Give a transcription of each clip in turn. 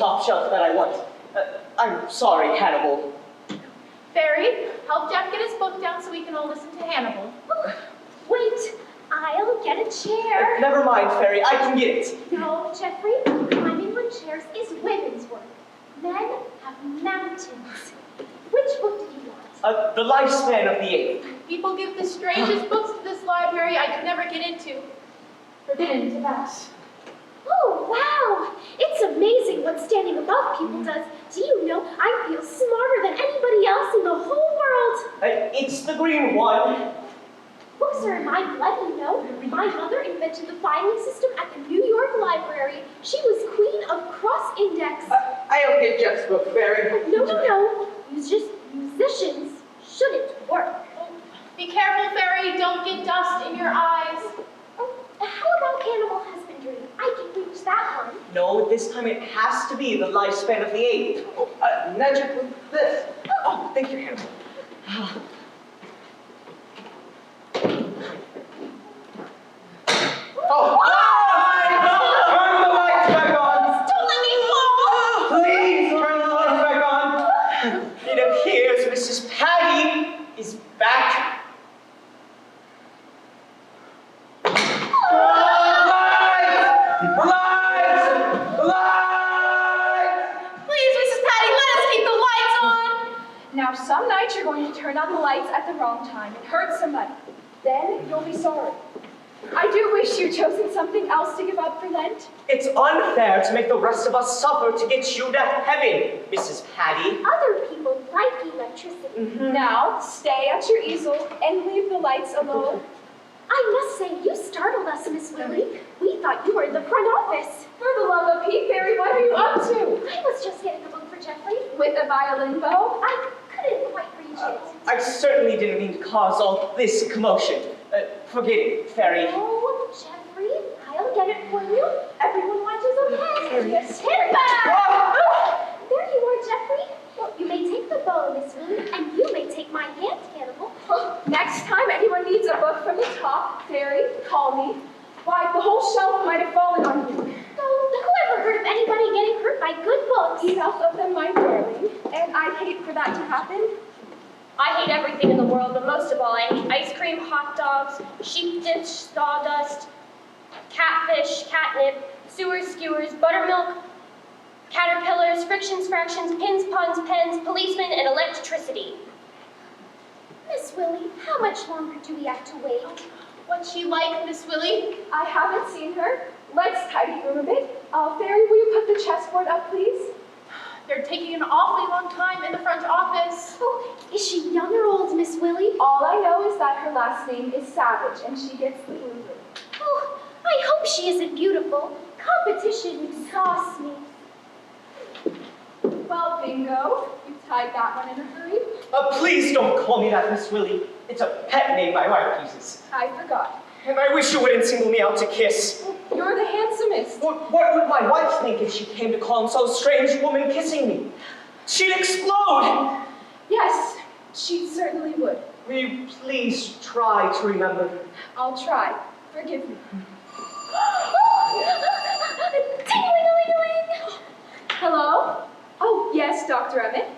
top shelf that I want. I'm sorry, Hannibal. Fairy, help Jeff get his book down so we can all listen to Hannibal. Oh, wait, I'll get a chair. Never mind, Fairy, I can get it. No, Jeffrey, climbing on chairs is women's work. Men have mountains. Which book did you want? The Lifespan of the Ape. People give the strangest books to this library I could never get into. Forbidden to pass. Oh, wow! It's amazing what standing above people does. Do you know, I feel smarter than anybody else in the whole world. It's the green one. Books are in my blood, you know. My mother invented the filing system at the New York Library. She was queen of cross-index. I'll get Jeff's book, Fairy. No. Musicians shouldn't work. Be careful, Fairy, don't get dust in your eyes. Oh, how about Animal Husbandry? I can reach that one. No, this time it has to be the Lifespan of the Ape. Magic with this. Oh, thank you, Hannibal. Oh! Turn the lights back on! Don't let me fall! Please turn the lights back on! It appears Mrs. Patty is back. Please, Mrs. Patty, let us keep the lights on! Now, some nights you're going to turn on the lights at the wrong time and hurt somebody. Then you'll be sorry. I do wish you'd chosen something else to give up for Lent. It's unfair to make the rest of us suffer to get you to heaven, Mrs. Patty. Other people like electricity. Now, stay at your easel and leave the lights alone. I must say, you startled us, Miss Willie. We thought you were in the front office. For the love of Pete, Fairy, what are you up to? I was just getting a book for Jeffrey. With a violin bow? I couldn't quite reach it. I certainly didn't mean to cause all this commotion. Forget it, Fairy. Oh, Jeffrey, I'll get it for you. Everyone watches okay. Yes. Hit back! There you are, Jeffrey. You may take the bow, Miss Willie, and you may take my hand, Hannibal. Next time anyone needs a book from the top, Fairy, call me. Why, the whole shelf might have fallen on you. Oh, who ever heard of anybody getting hurt by good books? Enough of them, my darling. And I'd hate for that to happen. I hate everything in the world, but most of all, I hate ice cream, hot dogs, sheep dish, sawdust, catfish, catnip, sewers, skewers, buttermilk, caterpillars, frictions, fractions, pins, puns, pens, policemen, and electricity. Miss Willie, how much longer do we have to wait? What's she like, Miss Willie? I haven't seen her. Let's tidy room a bit. Fairy, will you put the chessboard up, please? They're taking an awfully long time in the front office. Oh, is she young or old, Miss Willie? All I know is that her last name is Savage, and she gets the blue room. Oh, I hope she isn't beautiful. Competition exhausts me. Well, bingo. You tied that one in a hurry. Please don't call me that, Miss Willie. It's a pet name my wife uses. I forgot. And I wish you wouldn't single me out to kiss. You're the handsomest. What would my wife think if she came to call some strange woman kissing me? She'd explode! Yes, she certainly would. Will you please try to remember? I'll try. Forgive me. Ding-a-ling-a-ling-a-ling! Hello? Oh, yes, Dr. Emmett.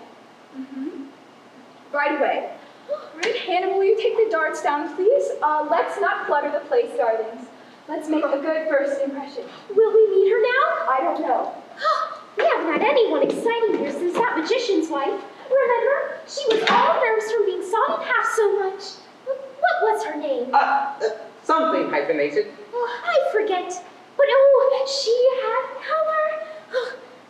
Right away. Right, Hannah, will you take the darts down, please? Let's not clutter the place, darlings. Let's make a good first impression. Will we meet her now? I don't know. We haven't had anyone exciting here since that magician's wife. Remember? She was all nerves from being sawed in half so much. What was her name? Something hyphenated. Oh, I forget. But oh, she had color.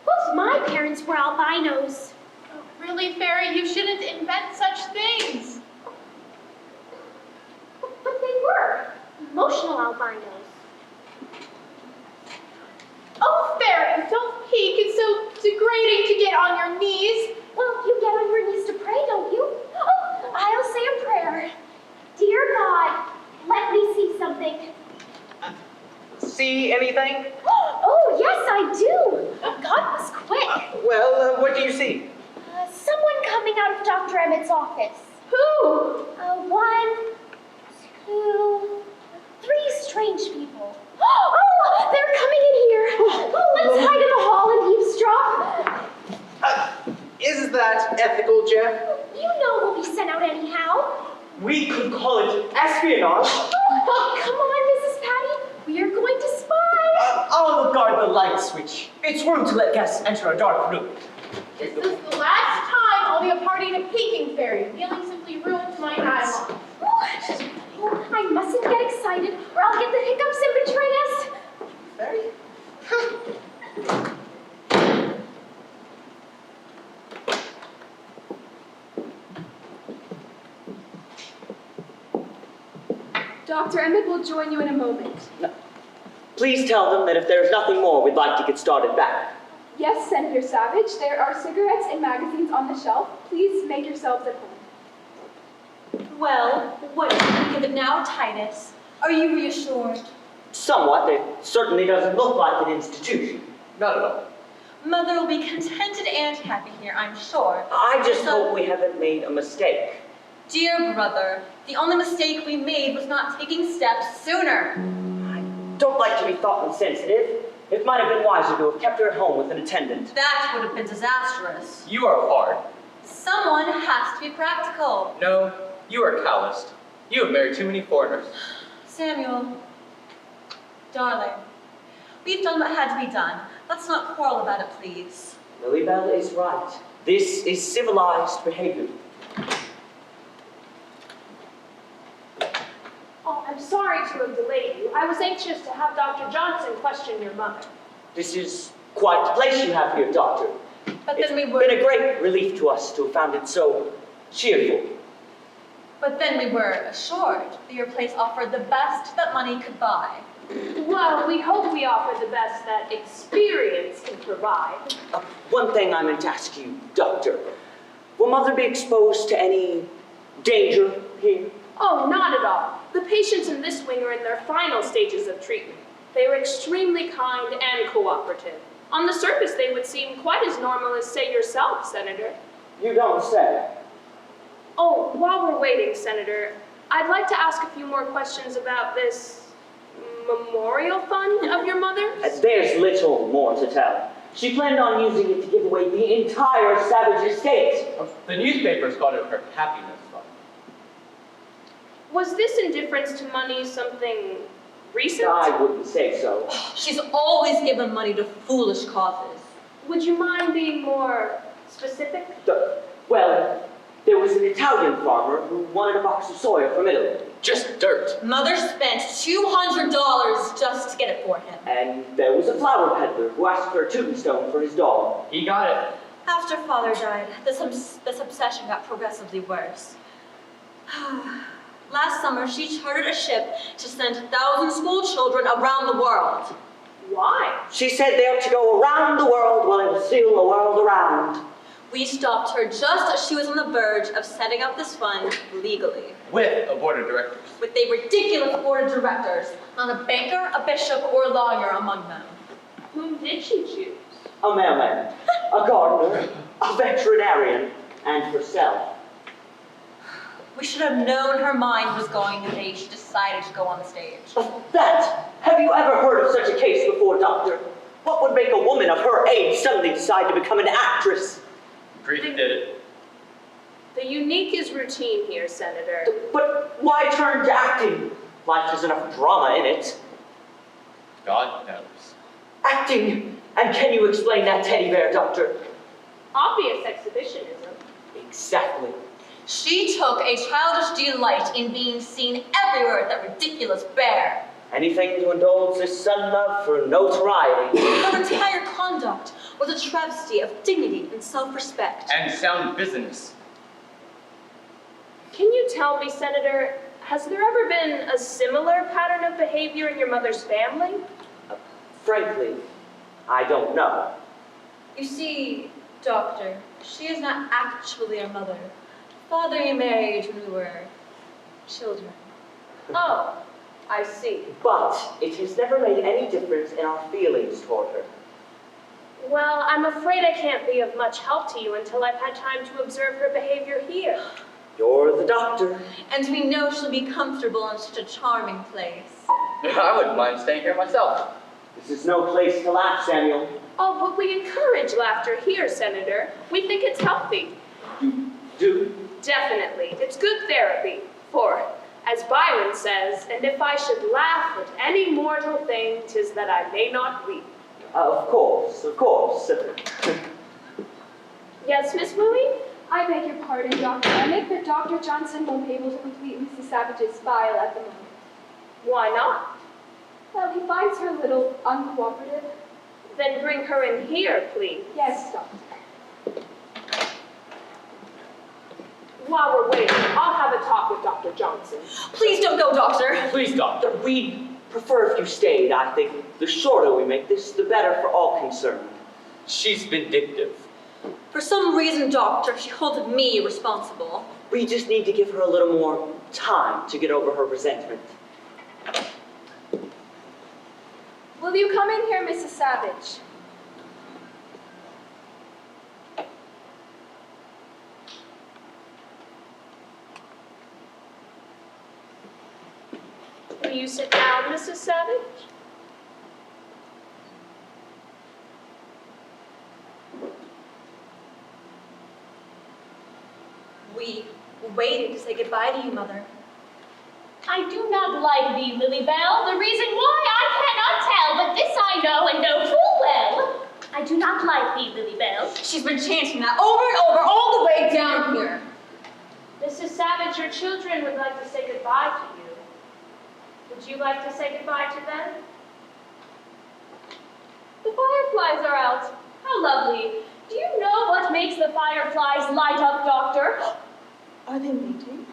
Both my parents were albinos. Oh, really, Fairy, you shouldn't invent such things. But they were emotional albinos. Oh, Fairy, don't peek. It's so degrading to get on your knees. Well, you get on your knees to pray, don't you? Oh, I'll say a prayer. Dear God, let me see something. See anything? Oh, yes, I do. God was quick. What do you see? Someone coming out of Dr. Emmett's office. Who? 1, 2, 3 strange people. Oh, they're coming in here. Oh, let's hide in the hall and eavesdrop. We could call it espionage. Oh, come on, Mrs. Patty. We are going to spy. I'll guard the light switch. It's rude to let guests enter a dark room. This is the last time I'll be a party to Peking Fairy. Feeling simply ruined my dialogue. Oh, I mustn't get excited or I'll get the hiccups and betray us. Fairy? Dr. Emmett will join you in a moment. Please tell them that if there's nothing more, we'd like to get started back. Yes, Senator Savage, there are cigarettes and magazines on the shelf. Please make yourselves at home. Well, what do you think of it now, Titus? Are you reassured? Somewhat. It certainly doesn't look like an institution. Not at all. Mother will be contented and happy here, I'm sure. I just So- hope we haven't made a mistake. Dear brother, the only mistake we made was not taking steps sooner. Don't like to be thought insensitive. It might have been wiser to have kept her at home with an attendant. That would have been disastrous. You are hard. Someone has to be practical. No, you are calloused. You have married too many foreigners. Samuel, darling, we've done what had to be done. Let's not quarrel about it, please. Lilybell is right. This is civilized behavior. Oh, I'm sorry to have delayed you. I was anxious to have Dr. Johnson question your mother. This is quite the place you have here, Doctor. But It's then we been a were, great relief to us to have found it so cheerful. assured that your place offered the best that money could buy. Well, we hope we offer the best that experience can provide. One thing I meant to ask you, Doctor. Will Mother be exposed to any danger here? Oh, not at all. The patients in this wing are in their final stages of treatment. They are extremely kind and cooperative. On the surface, they would seem quite as normal as, say, yourself, Senator. You don't say. Oh, while we're waiting, Senator, I'd like to ask a few more questions about this memorial fund of your mother's. There's little more to tell. She planned on using it to give away the entire Savage estate. The newspapers called it her happiness fund. Was this indifference to money something recent? I wouldn't say so. She's always given money to foolish causes. Would you mind being more specific? Well, there was an Italian farmer who wanted a box of soil from Italy. Just dirt. Mother spent $200 just to get it for him. And there was a flower peddler who asked for a tombstone for his dog. He got it. After Father died, this obsession got progressively worse. Last summer, she chartered a ship to send 1,000 school children around the world. Why? She said they ought to go around the world while it was still a world around. We stopped her just as she was on the verge of setting up this fund legally. With a board of directors. With a ridiculous board of directors, not a banker, a bishop, or a lawyer among them. Whom did she choose? A mailman, a gardener, a veterinarian, and herself. We should have known her mind was going the day she decided to go on the stage. That! Have you ever heard of such a case before, Doctor? What would make a woman of her age suddenly decide to become an actress? Grief did it. The unique is routine here, Senator. But why turn to acting? Life has enough drama in it. God knows. Acting! And can you explain that teddy bear, Doctor? Obvious exhibitionism. Exactly. She took a childish delight in being seen everywhere with that ridiculous bear. Anything to indulge this sudden love for notoriety. Her entire conduct was a travesty of dignity and self-respect. And sound business. Can you tell me, Senator, has there ever been a similar pattern of behavior in your mother's family? Frankly, I don't know. You see, Doctor, she is not actually our mother. Father remarried when we were children. Oh, I see. But it has never made any difference in our feelings toward her. Well, I'm afraid I can't be of much help to you until I've had time to observe her behavior here. You're the doctor. And we know she'll be comfortable in such a charming place. I wouldn't mind staying here myself. This is no place to laugh, Samuel. Oh, but we encourage laughter here, Senator. We think it's healthy. Do? Definitely. It's good therapy Byron says, and if I should laugh at any mortal thing, 'tis that I may not weep. Of course, of course. Yes, Miss Willie? I beg your pardon, Doctor Emmett, but Dr. Johnson won't be able to complete Mrs. Savage's file at the moment. Why not? Well, he finds her a little uncooperative. Then bring her in here, please. Yes, Doctor. While we're waiting, I'll have a talk with Dr. Johnson. Please don't go, Doctor. Please, Doctor. We'd prefer if you stayed. I think the shorter we make this, the better for all concerned. She's vindictive. For some reason, Doctor, she holds me responsible. We just need to give her a little more time to get over her resentment. Will you come in here, Mrs. Savage? Will you sit down, Mrs. Savage? We waited to say goodbye to you, Mother. I do not like thee, Lilybell. The reason why I cannot tell, but this I know and know full well. I do not like thee, Lilybell. She's been chanting that over and over all the way down here. Mrs. Savage, your children would like to say goodbye to you. Would you like to say goodbye to them? The fireflies are out. How lovely. Do you know what makes the fireflies light up, Doctor? Are they mating?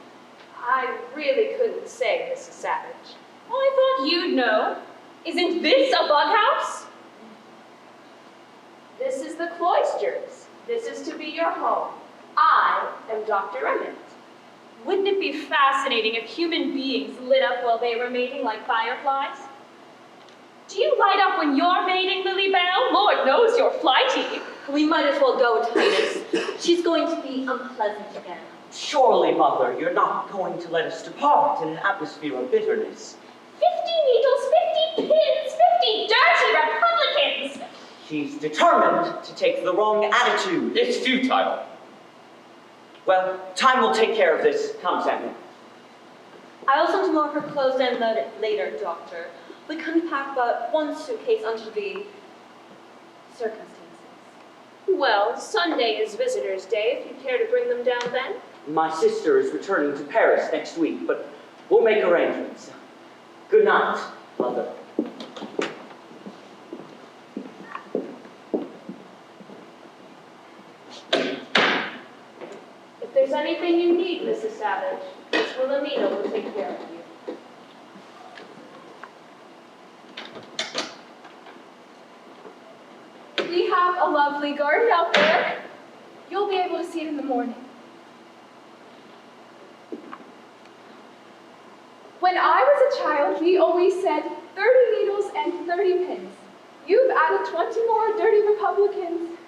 I really couldn't say, Mrs. Savage. Oh, I thought you'd know. Isn't this a bug house? This is the cloisters. This is to be your home. I am Dr. Emmett. Wouldn't it be fascinating if human beings lit up while they were mating like fireflies? Do you light up when you're mating, Lilybell? Lord knows you're flighty. We might as well go, Titus. She's going to be unpleasant again. Surely, Mother, you're not going to let us depart in an atmosphere of bitterness. 50 needles, 50 pins, 50 dirty Republicans! She's determined to take the wrong attitude. It's futile. Well, time will take care of this. Come, Samuel. I'll send some more of her clothes in later, Doctor. We couldn't pack but one suitcase under the circumstances. Well, Sunday is Visitor's Day, if you care to bring them down then. My sister is returning to Paris next week, but we'll make arrangements. Good night, Mother. If there's anything you need, Mrs. Savage, Miss Wilhelmina will take care of you. We have a lovely garden out there. You'll be able to see it in the morning. When I was a child, we always said 30 needles and 30 pins. You've added 20 more dirty Republicans.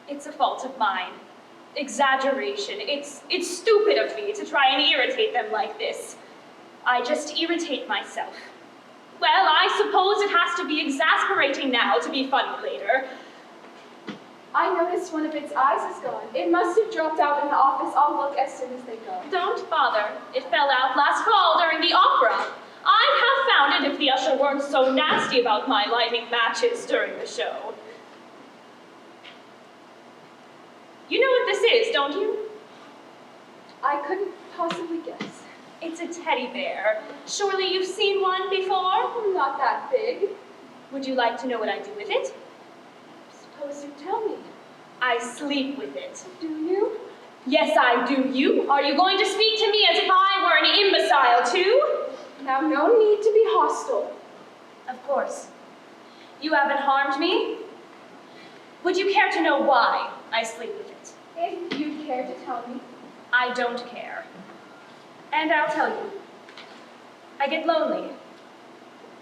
It's a fault of mine. Exaggeration. It's stupid of me to try and irritate them like this. I just irritate myself. Well, I suppose it has to be exasperating now to be funny later. I noticed one of its eyes is gone. It must have dropped out in the office. I'll look as soon as they go. Don't bother. It fell out last fall during the opera. I'd have found it if the usher weren't so nasty about my lighting matches during the show. You know what this is, don't you? I couldn't possibly guess. It's a teddy bear. Surely you've seen one before? Not that big. Would you like to know what I do with it? Suppose you tell me. I sleep with it. Do you? Yes, I do. You? Are you going to speak to me as if I were an imbecile, too? Now, no need to be hostile. Of course. You haven't harmed me? Would you care to know why I sleep with it? If you'd care to tell me. I don't care. And I'll tell you. I get lonely.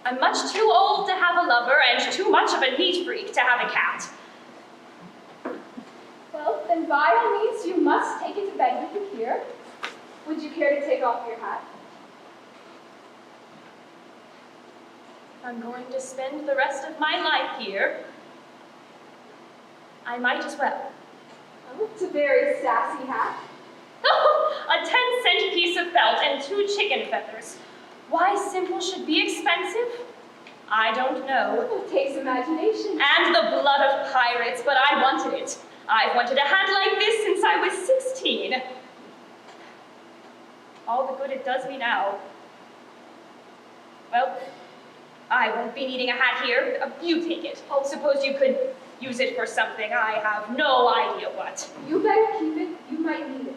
I'm much too old to have a lover and too much of a neat freak to have a cat. Well, then by all means, you must take it to bed with you here. Would you care to take off your hat? I'm going to spend the rest of my life here. I might as well. Oh, it's a very sassy hat. a 10-cent piece of felt, and 2 chicken feathers. Why simple should be expensive? I don't know. It takes imagination. And the blood of pirates, but I wanted it. I've wanted a hat like this since I was 16. All the good it does me now. Well, I won't be needing a hat here. You take it. Suppose you could use it for something. I have no idea what. You better keep it. You might need it.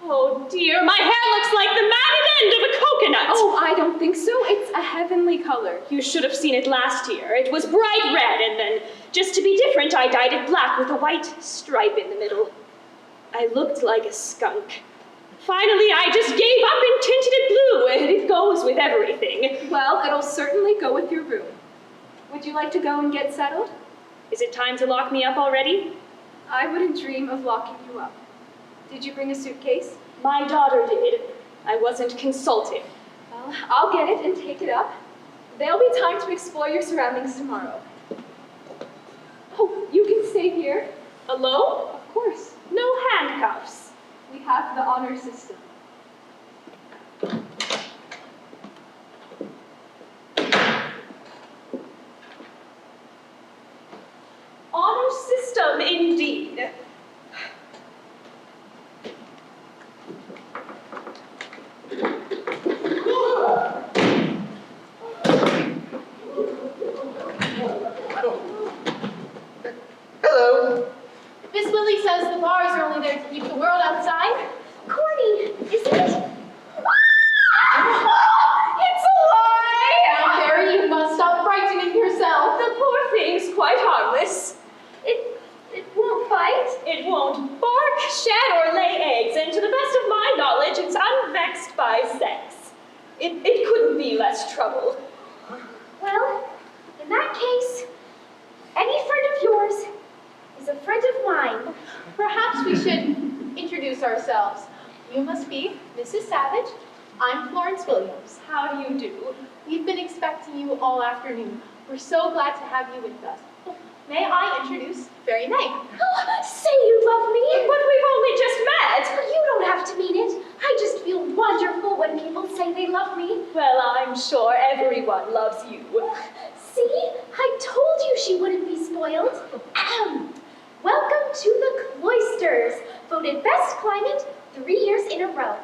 Oh dear, my hair looks like the matted end of a coconut. Oh, I don't think so. It's a heavenly color. You should have seen it last year. It was bright red, and then, just to be different, I dyed it black with a white stripe in the middle. I looked like a skunk. Finally, I just gave up and tinted it blue, and it goes with everything. Well, it'll certainly go with your room. Would you like to go and get settled? Is it time to lock me up already? I wouldn't dream of locking you up. Did you bring a suitcase? My daughter did. I wasn't consulted. Well, I'll get it and take it up. There'll be time to explore your surroundings tomorrow. Oh, you can stay here. Alone? Of course. No handcuffs. We have the honor system. Honor system, indeed. Hello. Miss Willie says the bars are only there to keep the world outside. Corny, isn't it? It's a lie! Now, Carrie, you must stop frightening yourself. The poor thing's quite harmless. It won't bite. It won't bark, shed, or lay eggs, and to the best of my knowledge, it's unvexed by sex. It couldn't be less trouble. Well, in that case, any friend of yours is a friend of mine. Perhaps we should introduce ourselves. You must be Mrs. Savage. I'm Florence Williams. How do you do? We've been expecting you all afternoon. We're so glad to have you with us. May I introduce Fairy May? Say you love me. But we've only just met. You don't have to mean it. I just feel wonderful when people say they love me. Well, I'm sure everyone loves you. See? I told you she wouldn't be spoiled. Welcome to the Cloisters, voted best climate 3 years in a row.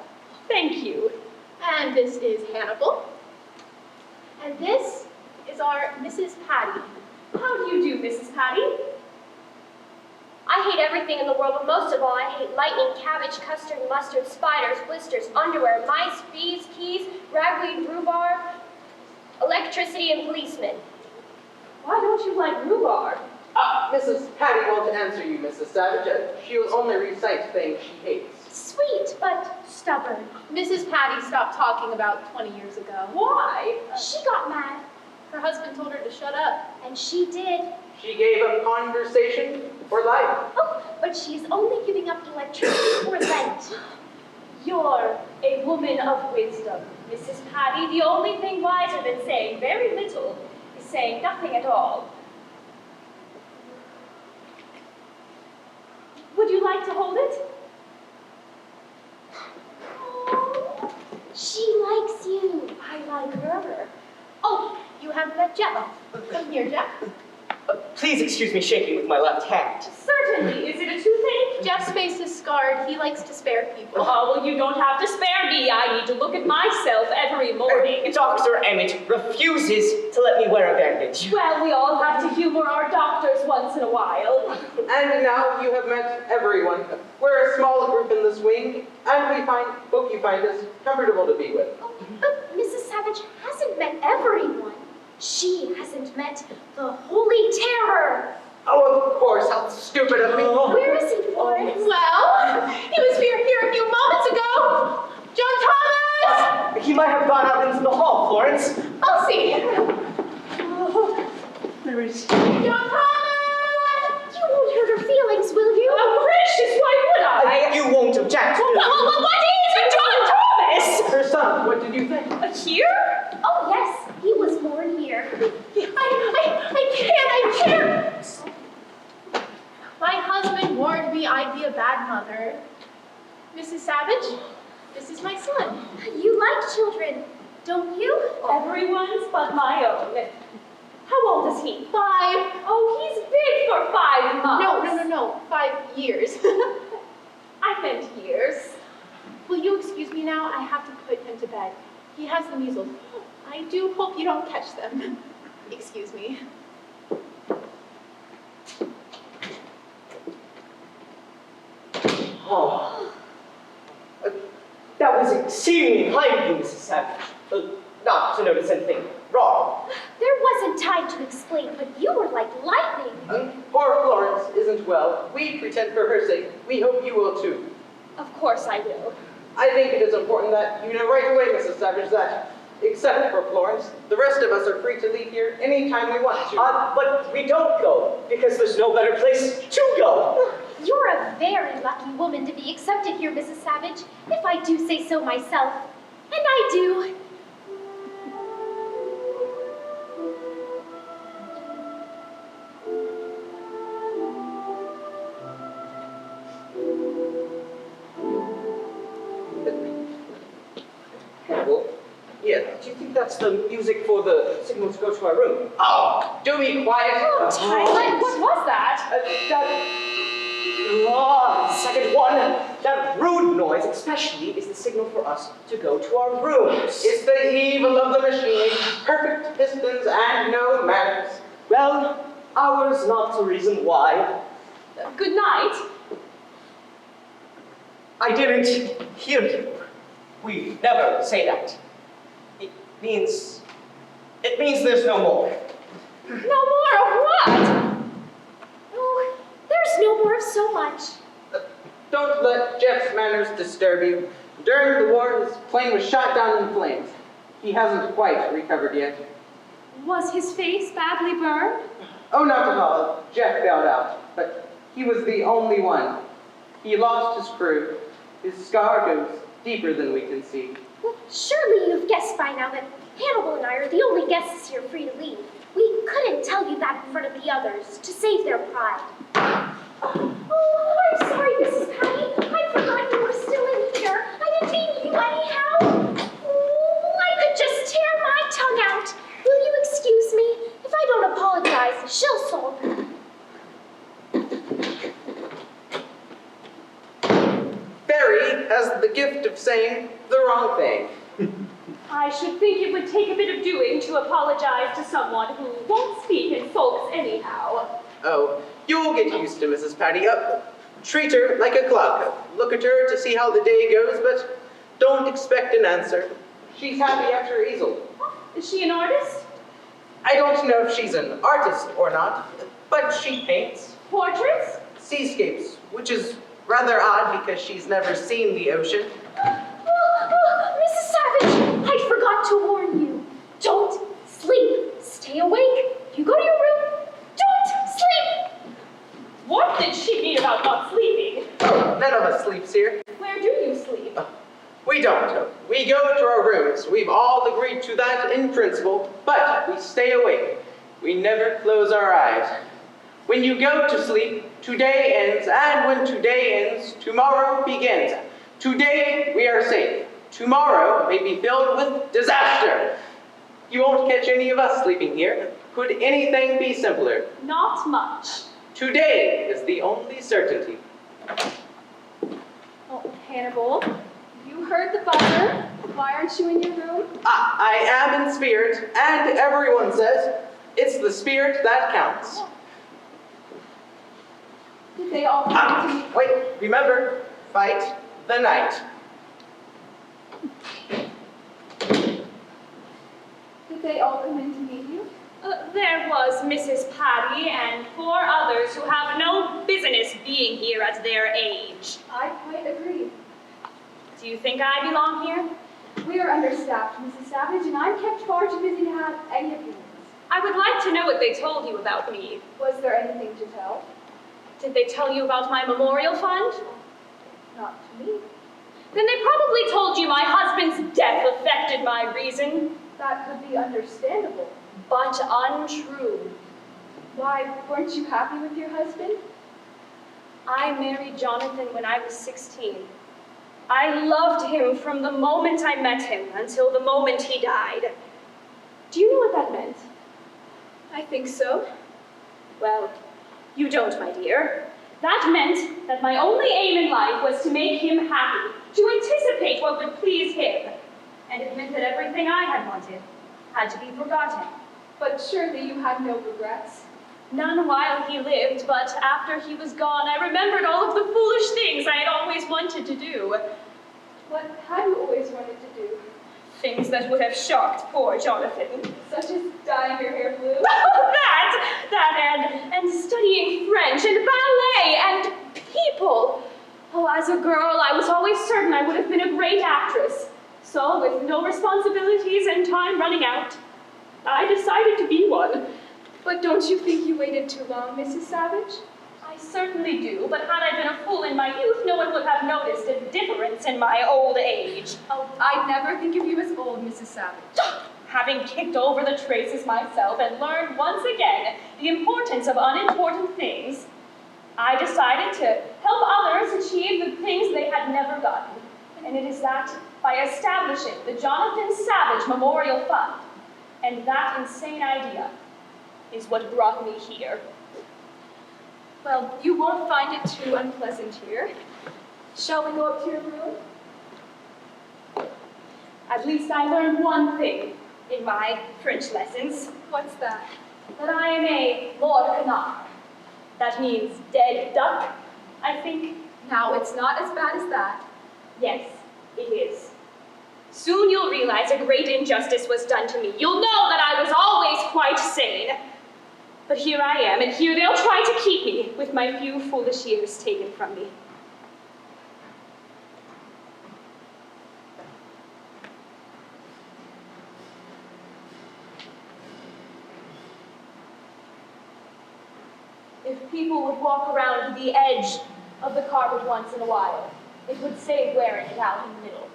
Thank you. And this is Hannibal. And this is our Mrs. Patty. How do you do, Mrs. Patty? I hate everything in the world, but most of all, I hate lightning, cabbage, custard, mustard, spiders, blisters, underwear, mice, bees, keys, ragweed, rhubarb, electricity, and policemen. Why don't you like rhubarb? Mrs. Patty won't answer you, Mrs. Savage. She'll only recite things she hates. Sweet, but stubborn. Mrs. Patty stopped talking about 20 years ago. Why? She got mad, Her husband told her to shut up. and she did. She gave up conversation for life. Oh, but she's only giving up electricity for Lent. You're a woman of wisdom, Mrs. Patty. The only thing wiser than saying very little is saying nothing at all. Would you like to hold it? Oh, she likes you. I like her. Oh, you have met Jeff. Come here, Jeff. Please excuse me shaking with my left hand. Certainly. Is it a toothache? Jeff's face is scarred. He likes to spare people. Oh, well, you don't have to spare me. I need to look at myself every morning. Dr. Emmett refuses to let me wear a bandage. Well, we all have to humor our doctors once in a while. And now you have met everyone. We're a small group in this wing, and we hope you find us comfortable to be with. Oh, but Mrs. Savage hasn't met everyone. She hasn't met the Holy Terror. Oh, of course, how stupid of me. Where is he, Florence? Well, he was here a few moments ago. John Thomas! He might have gone out into the hall, Florence. I'll see. There is... John Thomas! You won't hurt her feelings, will you? Oh, gracious, why would I? You won't object. Well, what is it, John Thomas? Her son, what did you think? Here? Oh, yes, he was born here. I can't. mother. Mrs. Savage, this is my son. You like children, don't you? Everyone's but my own. How old is he? 5. Oh, he's big for 5 months. No, 5 years. I meant years. Will you excuse me now? I have to put him to bed. He has the measles. I do hope you don't catch them. Excuse me. Oh. That was exceedingly kind of you, Mrs. Savage. Not to notice anything wrong. There wasn't time to explain, but you were like lightning. Poor Florence isn't well. We pretend for her sake. We hope you will too. Of course I will. I think it is important that you know right away, Mrs. Savage, that, except for Florence, the rest of us are free to leave here anytime we want to. But we don't go, because there's no better place to go. You're a very lucky woman to be accepted here, Mrs. Savage, if I do say so myself. And I do. Well, Yeah, do you think that's the music for the signal to go to our room? oh, do be quiet. Tyler, what was that? Second one. That rude noise especially is the signal for us to go to our rooms. It's the evil of the machine. Perfect pistons and no manners. Well, ours not the reason why. Good night. I didn't hear you. We never say that. It means there's no more. No more of what? Oh, there's no more of so much. Don't let Jeff's manners disturb you. During the war, his plane was shot down in flames. He hasn't quite recovered yet. Was his face badly burned? Oh, not at all. Jeff bailed out, but he was the only one. He lost his crew. His scar goes deeper than we can see. Well, surely you've guessed by now that Hannibal and I are the only guests here free to leave. We couldn't tell you that in front of the others, to save their pride. Oh, I'm sorry, Mrs. Patty. I forgot you were still in here. I didn't mean you anyhow. Oh, I could just tear my tongue out. Will you excuse me? If I don't apologize, she'll sulk. Barry has the gift of saying the wrong thing. I should think it would take a bit of doing to apologize to someone who won't speak and sulks anyhow. Oh, you'll get used to Mrs. Patty. Treat her like a clock. Look at her to see how the day goes, but don't expect an answer. She's happy at her easel. Is she an artist? I don't know if she's an artist or not, but she paints Portraits? seascapes, which is rather odd because she's never seen the ocean. Mrs. Savage, I forgot to warn you. Don't sleep. Stay awake. You go to your room. Don't sleep. What did she mean about not sleeping? Oh, none of us sleeps here. Where do you sleep? We don't. We go to our rooms. We've all agreed to that in principle, but we stay awake. We never close our eyes. When you go to sleep, today ends, and when today ends, tomorrow begins. Today we are safe. Tomorrow may be filled with disaster. You won't catch any of us sleeping here. Could anything be simpler? Not much. Today is the only certainty. Oh, Hannibal, you heard the buzzer. Why aren't you in your room? I am in spirit, and everyone says it's the spirit that counts. Did they all come to meet? Wait, remember, fight the night. Did they all come in to meet you? There was Mrs. Patty and 4 others who have no business being here at their age. I quite agree. Do you think I belong here? We are understaffed, Mrs. Savage, and I'm kept far too busy to have any opinions. I would like to know what they told you about me. Was there anything to tell? Did they tell you about my memorial fund? Not to me. Then they probably told you my husband's death affected my reason. That could be understandable. But untrue. Why, weren't you happy with your husband? I married Jonathan when I was 16. I loved him from the moment I met him until the moment he died. Do you know what that meant? I think so. Well, you don't, my dear. That meant that my only aim in life was to make him happy, to anticipate what would please him. And it meant that everything I had wanted had to be forgotten. But surely you had no regrets. None while he lived, but after he was gone, I remembered all of the foolish things I had always wanted to do. What had you always wanted to do? Things that would have shocked poor Jonathan. Such as dyeing your hair blue? that and studying French and ballet and people. Oh, as a girl, I was always certain I would have been a great actress. So, with no responsibilities and time running out, I decided to be one. But don't you think you waited too long, Mrs. Savage? I certainly do, but had I been a fool in my youth, no one would have noticed a difference in my old age. Oh, I'd never think of you as old, Mrs. Savage. Having kicked over the traces myself and learned once again the importance of unimportant things, I decided to help others achieve the things they had never gotten. And it is that by establishing the Jonathan Savage Memorial Fund. And that insane idea is what brought me here. Well, you won't find it too unpleasant here. Shall we go up to your room? At least I learned one thing in my French lessons, What's that? that I am a mort canard. That means dead duck, I think. Now, it's not as bad as that. Yes, it is. Soon you'll realize a great injustice was done to me. You'll know that I was always quite sane. But here I am, and here they'll try to keep me with my few foolish years taken from me. If people would walk around the edge of the carpet once in a while, it would save wearing it out in the middle.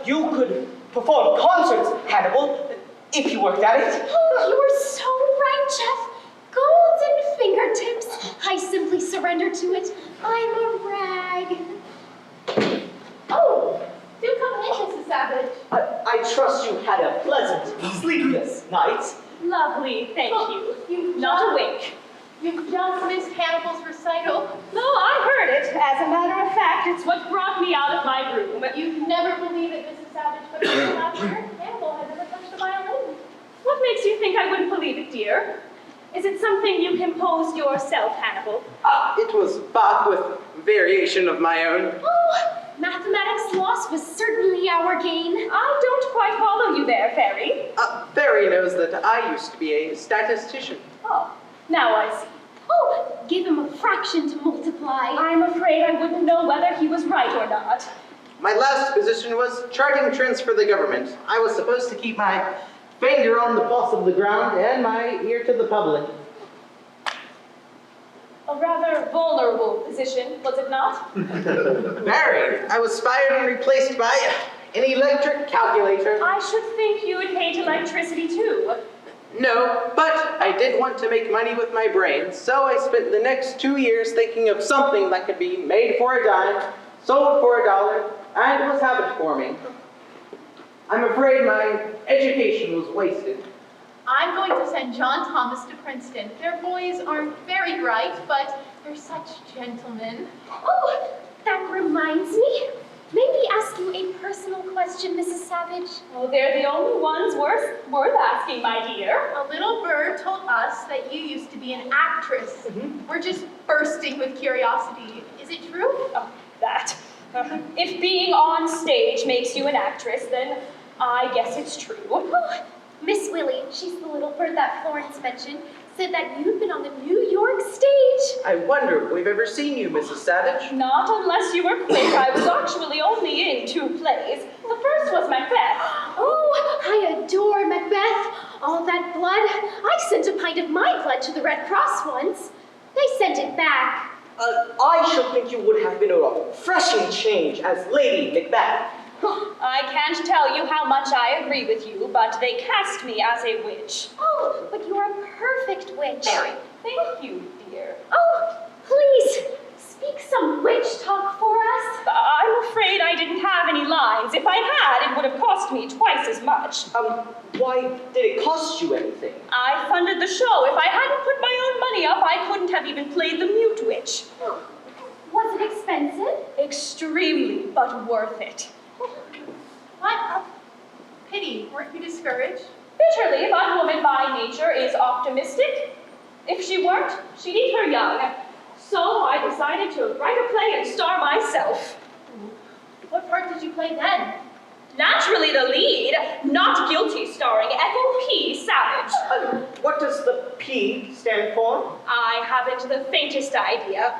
You could perform concerts, Hannibal, if you worked at it. Oh, you are so right, Chef. Golden fingertips. I simply surrender to it. I'm a rag. Oh, do come in, Mrs. Savage. I trust you had a pleasant, sleepless night. Lovely, thank you. You Not a wink. You just missed Hannibal's recital. No, I heard it. As a matter of fact, it's what brought me out of my room. You'd never believe it, Mrs. Savage, but last year, Hannibal had never touched a violin. What makes you think I wouldn't believe it, dear? Is it something you composed yourself, Hannibal? It was Bach with variation of my own. Oh, mathematics loss was certainly our gain. I don't quite follow you there, Fairy. Fairy knows that I used to be a statistician. Oh, now I see. Oh, give him a fraction to multiply. I'm afraid I wouldn't know whether he was right or not. My last position was charting trends for the government. I was supposed to keep my finger on the pulse of the ground and my ear to the public. A rather vulnerable position, was it not? Very. I was fired and replaced by an electric calculator. I should think you would hate electricity too. No, but I did want to make money with my brain, so I spent the next 2 years thinking of something that could be made for a dime, sold for $1, and was habit forming. I'm afraid my education was wasted. I'm going to send John Thomas to Princeton. Their boys aren't very bright, but they're such gentlemen. Oh, that reminds me. May we ask you a personal question, Mrs. Savage? Oh, they're the only ones worth asking, my dear. A little bird told us that you used to be an actress. We're just bursting with curiosity. Is it true? Oh, that. If being on stage makes you an actress, then I guess it's true. Oh, Miss Willie, she's the little bird that Florence mentioned, said that you've been on the New York stage. I wonder if we've ever seen you, Mrs. Savage. Not unless you were quick. I was actually only in 2 plays. The first was Macbeth. Oh, I adore Macbeth. All that blood. I sent a pint of my blood to the Red Cross once. They sent it back. I should think you would have been a refreshing change as Lady Macbeth. I can't tell you how much I agree with you, but they cast me as a witch. Oh, but you're a perfect witch. Thank you, dear. Oh, please, speak some witch talk for us. I'm afraid I didn't have any lines. If I had, it would have cost me twice as much. Why did it cost you anything? I funded the show. If I hadn't put my own money up, I couldn't have even played the mute witch. Was it expensive? Extremely, but worth it. What? Pity. Weren't you discouraged? Bitterly, but woman by nature is optimistic. If she weren't, she'd eat her young. So I decided to write a play and star myself. What part did you play then? Naturally the lead, Not Guilty, starring Ethel P. Savage. What does the P stand for? I haven't the faintest idea.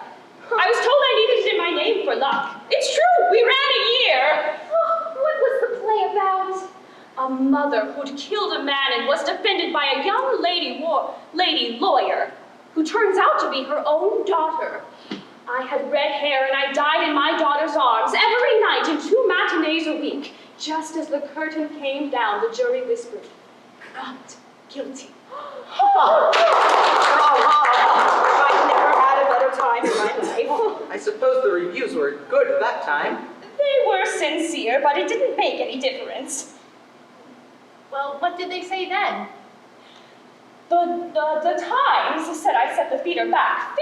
I was told I needed it in my name for luck. It's true, we ran a year. Oh, what was the play about? A mother who'd killed a man and was defended by a young lady lawyer, who turns out to be her own daughter. I had red hair and I died in my daughter's arms every night in 2 matinees a week. Just as the curtain came down, the jury whispered, "Not guilty." I've never had a better time in my life. I suppose the reviews were good at that time. They were sincere, but it didn't make any difference. Well, what did they say then? The Times said I set the theater back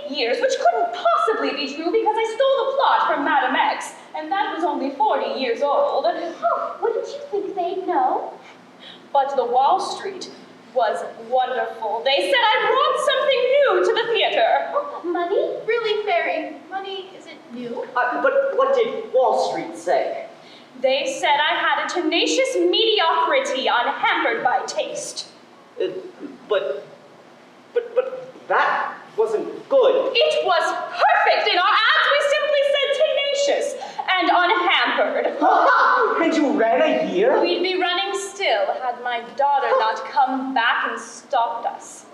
50 years, which couldn't possibly be true because I stole the plot from Madam X, and that was only 40 years old. Oh, wouldn't you think they'd know? But the Wall Street was wonderful. They said I brought something new to the theater. Oh, money? Really, Fairy? Money isn't new. But what did Wall Street say? They said I had a tenacious mediocrity unhampered by taste. But that wasn't good. It was perfect. In our ads, we simply said tenacious and unhampered. And you ran a year? We'd be running still had my daughter not come back and stopped us.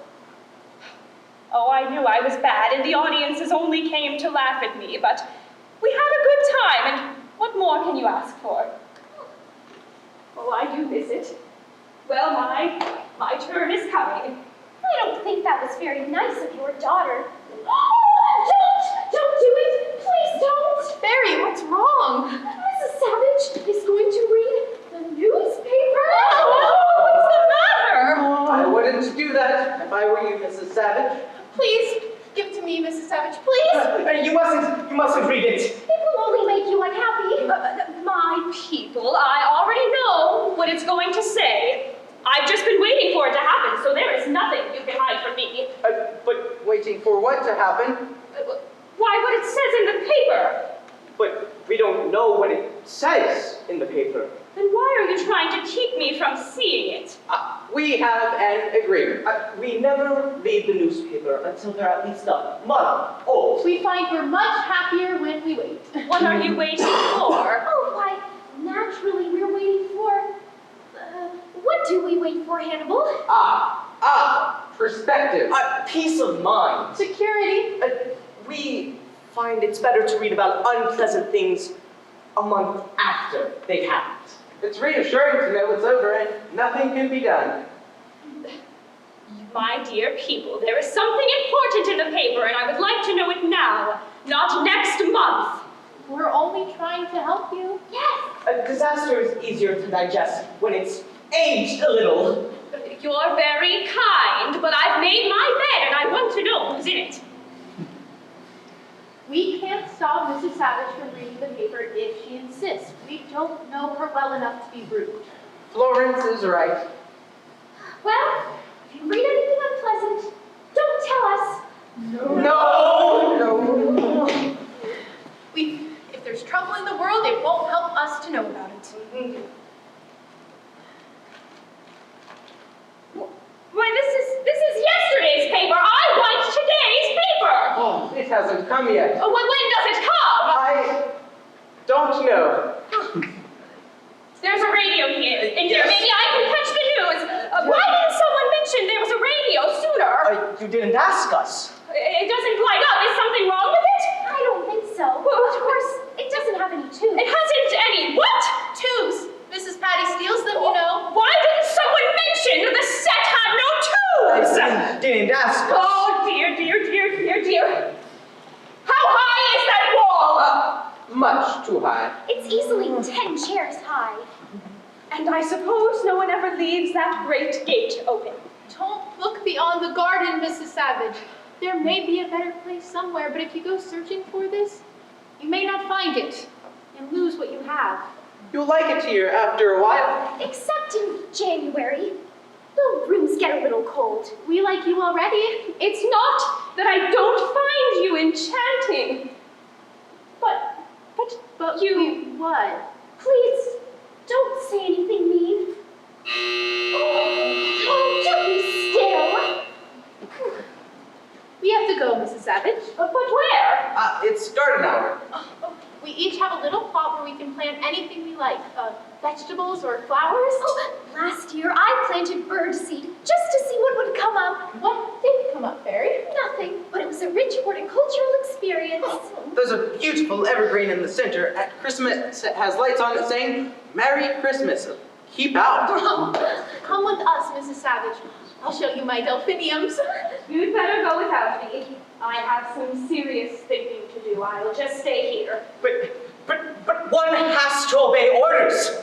Oh, I knew I was bad, and the audiences only came to laugh at me, but we had a good time, and what more can you ask for? Oh, I do visit. Well, my turn is coming. I don't think that was very nice of your daughter. Oh, don't do it! Please don't! Fairy, what's wrong? Mrs. Savage is going to read the newspaper. What's the matter? I wouldn't do that if I were you, Mrs. Savage. Please, give it to me, Mrs. Savage, please. You mustn't read it. It will only make you unhappy. My people, I already know what it's going to say. I've just been waiting for it to happen, so there is nothing you can hide from me. But waiting for what to happen? Why, what it says in the paper. But we don't know what it says in the paper. Then why are you trying to keep me from seeing it? We have an agreement. We never read the newspaper until they're at least a month old. We find we're much happier when we wait. What are you waiting for? Oh, why, naturally we're waiting for... what do we wait for, Hannibal? Perspective. Peace of mind. Security. We find it's better to read about unpleasant things a month after they've happened. It's reassuring to know it's over and nothing can be done. My dear people, there is something important in the paper, and I would like to know it now, not next month. We're only trying to help you. Yes. A disaster is easier to digest when it's aged a little. You're very kind, but I've made my bed and I want to know who's in it. We can't stop Mrs. Savage from reading the paper if she insists. We don't know her well enough to be rude. Florence is right. Well, if you read anything unpleasant, don't tell us. No. If there's trouble in the world, it won't help us to know about it. Why, this is yesterday's paper. I want today's paper. Oh, it hasn't come yet. Oh, well, when does it come? I don't know. There's a radio here. In here, Yes. maybe I can catch the news. Why didn't someone mention there was a radio sooner? You didn't ask us. It doesn't light up. Is something wrong with it? I don't think so. Of course, it doesn't have any tubes. It hasn't any what? Tubes. Mrs. Patty steals them, you know. Why didn't someone mention the set had no tubes? I didn't ask us. Oh, dear, dear, dear, dear, dear. How high is that wall? Much too high. It's easily 10 chairs high. And I suppose no one ever leaves that great gate open. Don't look beyond the garden, Mrs. Savage. There may be a better place somewhere, but if you go searching for this, you may not find it and lose what you have. You'll like it here after a while. Except in January. The rooms get a little cold. We like you already. It's not that I don't find you enchanting, but you... What? Please, don't say anything mean. Oh, do be still. We have to go, Mrs. Savage. But where? It's garden hour. We each have a little plot where we can plant anything we like. Vegetables or flowers. Oh, last year I planted birdseed just to see what would come up. What did come up, Fairy? Nothing, but it was a rich horticultural experience. There's a beautiful evergreen in the center. At Christmas, it has lights on it saying, Merry Christmas. Keep out. Come with us, Mrs. Savage. I'll show you my delphiniums. You'd better go without me. I have some serious thinking to do. I'll just stay here. But one has to obey orders.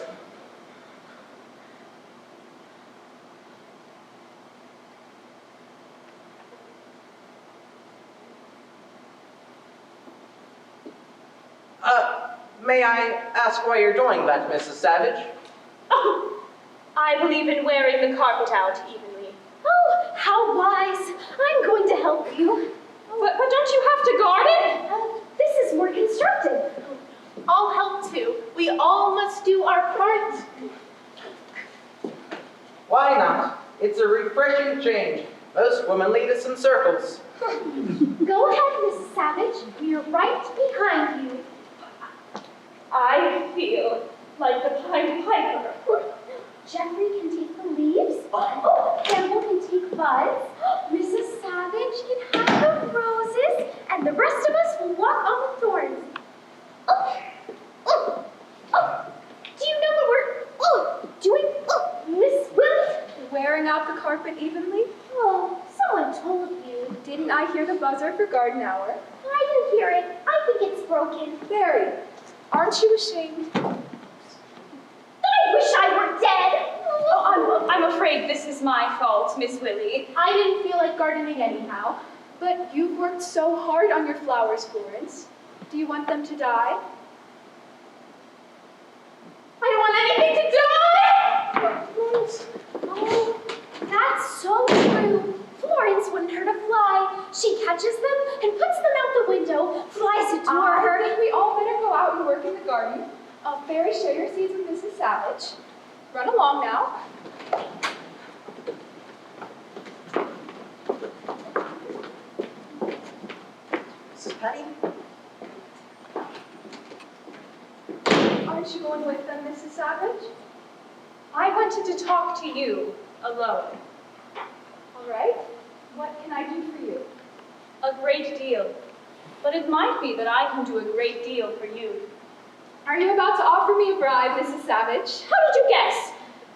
May I ask why you're doing that, Mrs. Savage? Oh, I believe in wearing the carpet out evenly. Oh, how wise. I'm going to help you. But don't you have to garden? This is more constructive. I'll help too. We all must do our part. Why not? It's a refreshing change. Most women lead us in circles. Go ahead, Mrs. Savage. We're right behind you. I feel like the Pied Piper. Jeffrey can take the leaves. Oh, Campbell can take buds. Mrs. Savage can have the roses. And the rest of us will walk on the thorns. Oh, oh, oh. Do you know what we're doing? Oh, Miss Willie? Wearing out the carpet evenly? Oh, someone told you. Didn't I hear the buzzer for garden hour? I didn't hear it. I think it's broken. Very. Aren't you ashamed? I wish I were dead. Oh, I'm afraid this is my fault, Miss Willie. I didn't feel like gardening anyhow. But you've worked so hard on your flowers, Florence. Do you want them to die? I don't want anything to die! Oh, that's so true. Florence wouldn't hurt a fly. She catches them and puts them out the window, flies adore her. I think we all better go out and work in the garden. Fairy, share your seeds with Mrs. Savage. Run along now. Mrs. Patty? Aren't you going with them, Mrs. Savage? I wanted to talk to you alone. All right. What can I do for you? A great deal. But it might be that I can do a great deal for you. Are you about to offer me a bribe, Mrs. Savage? How did you guess?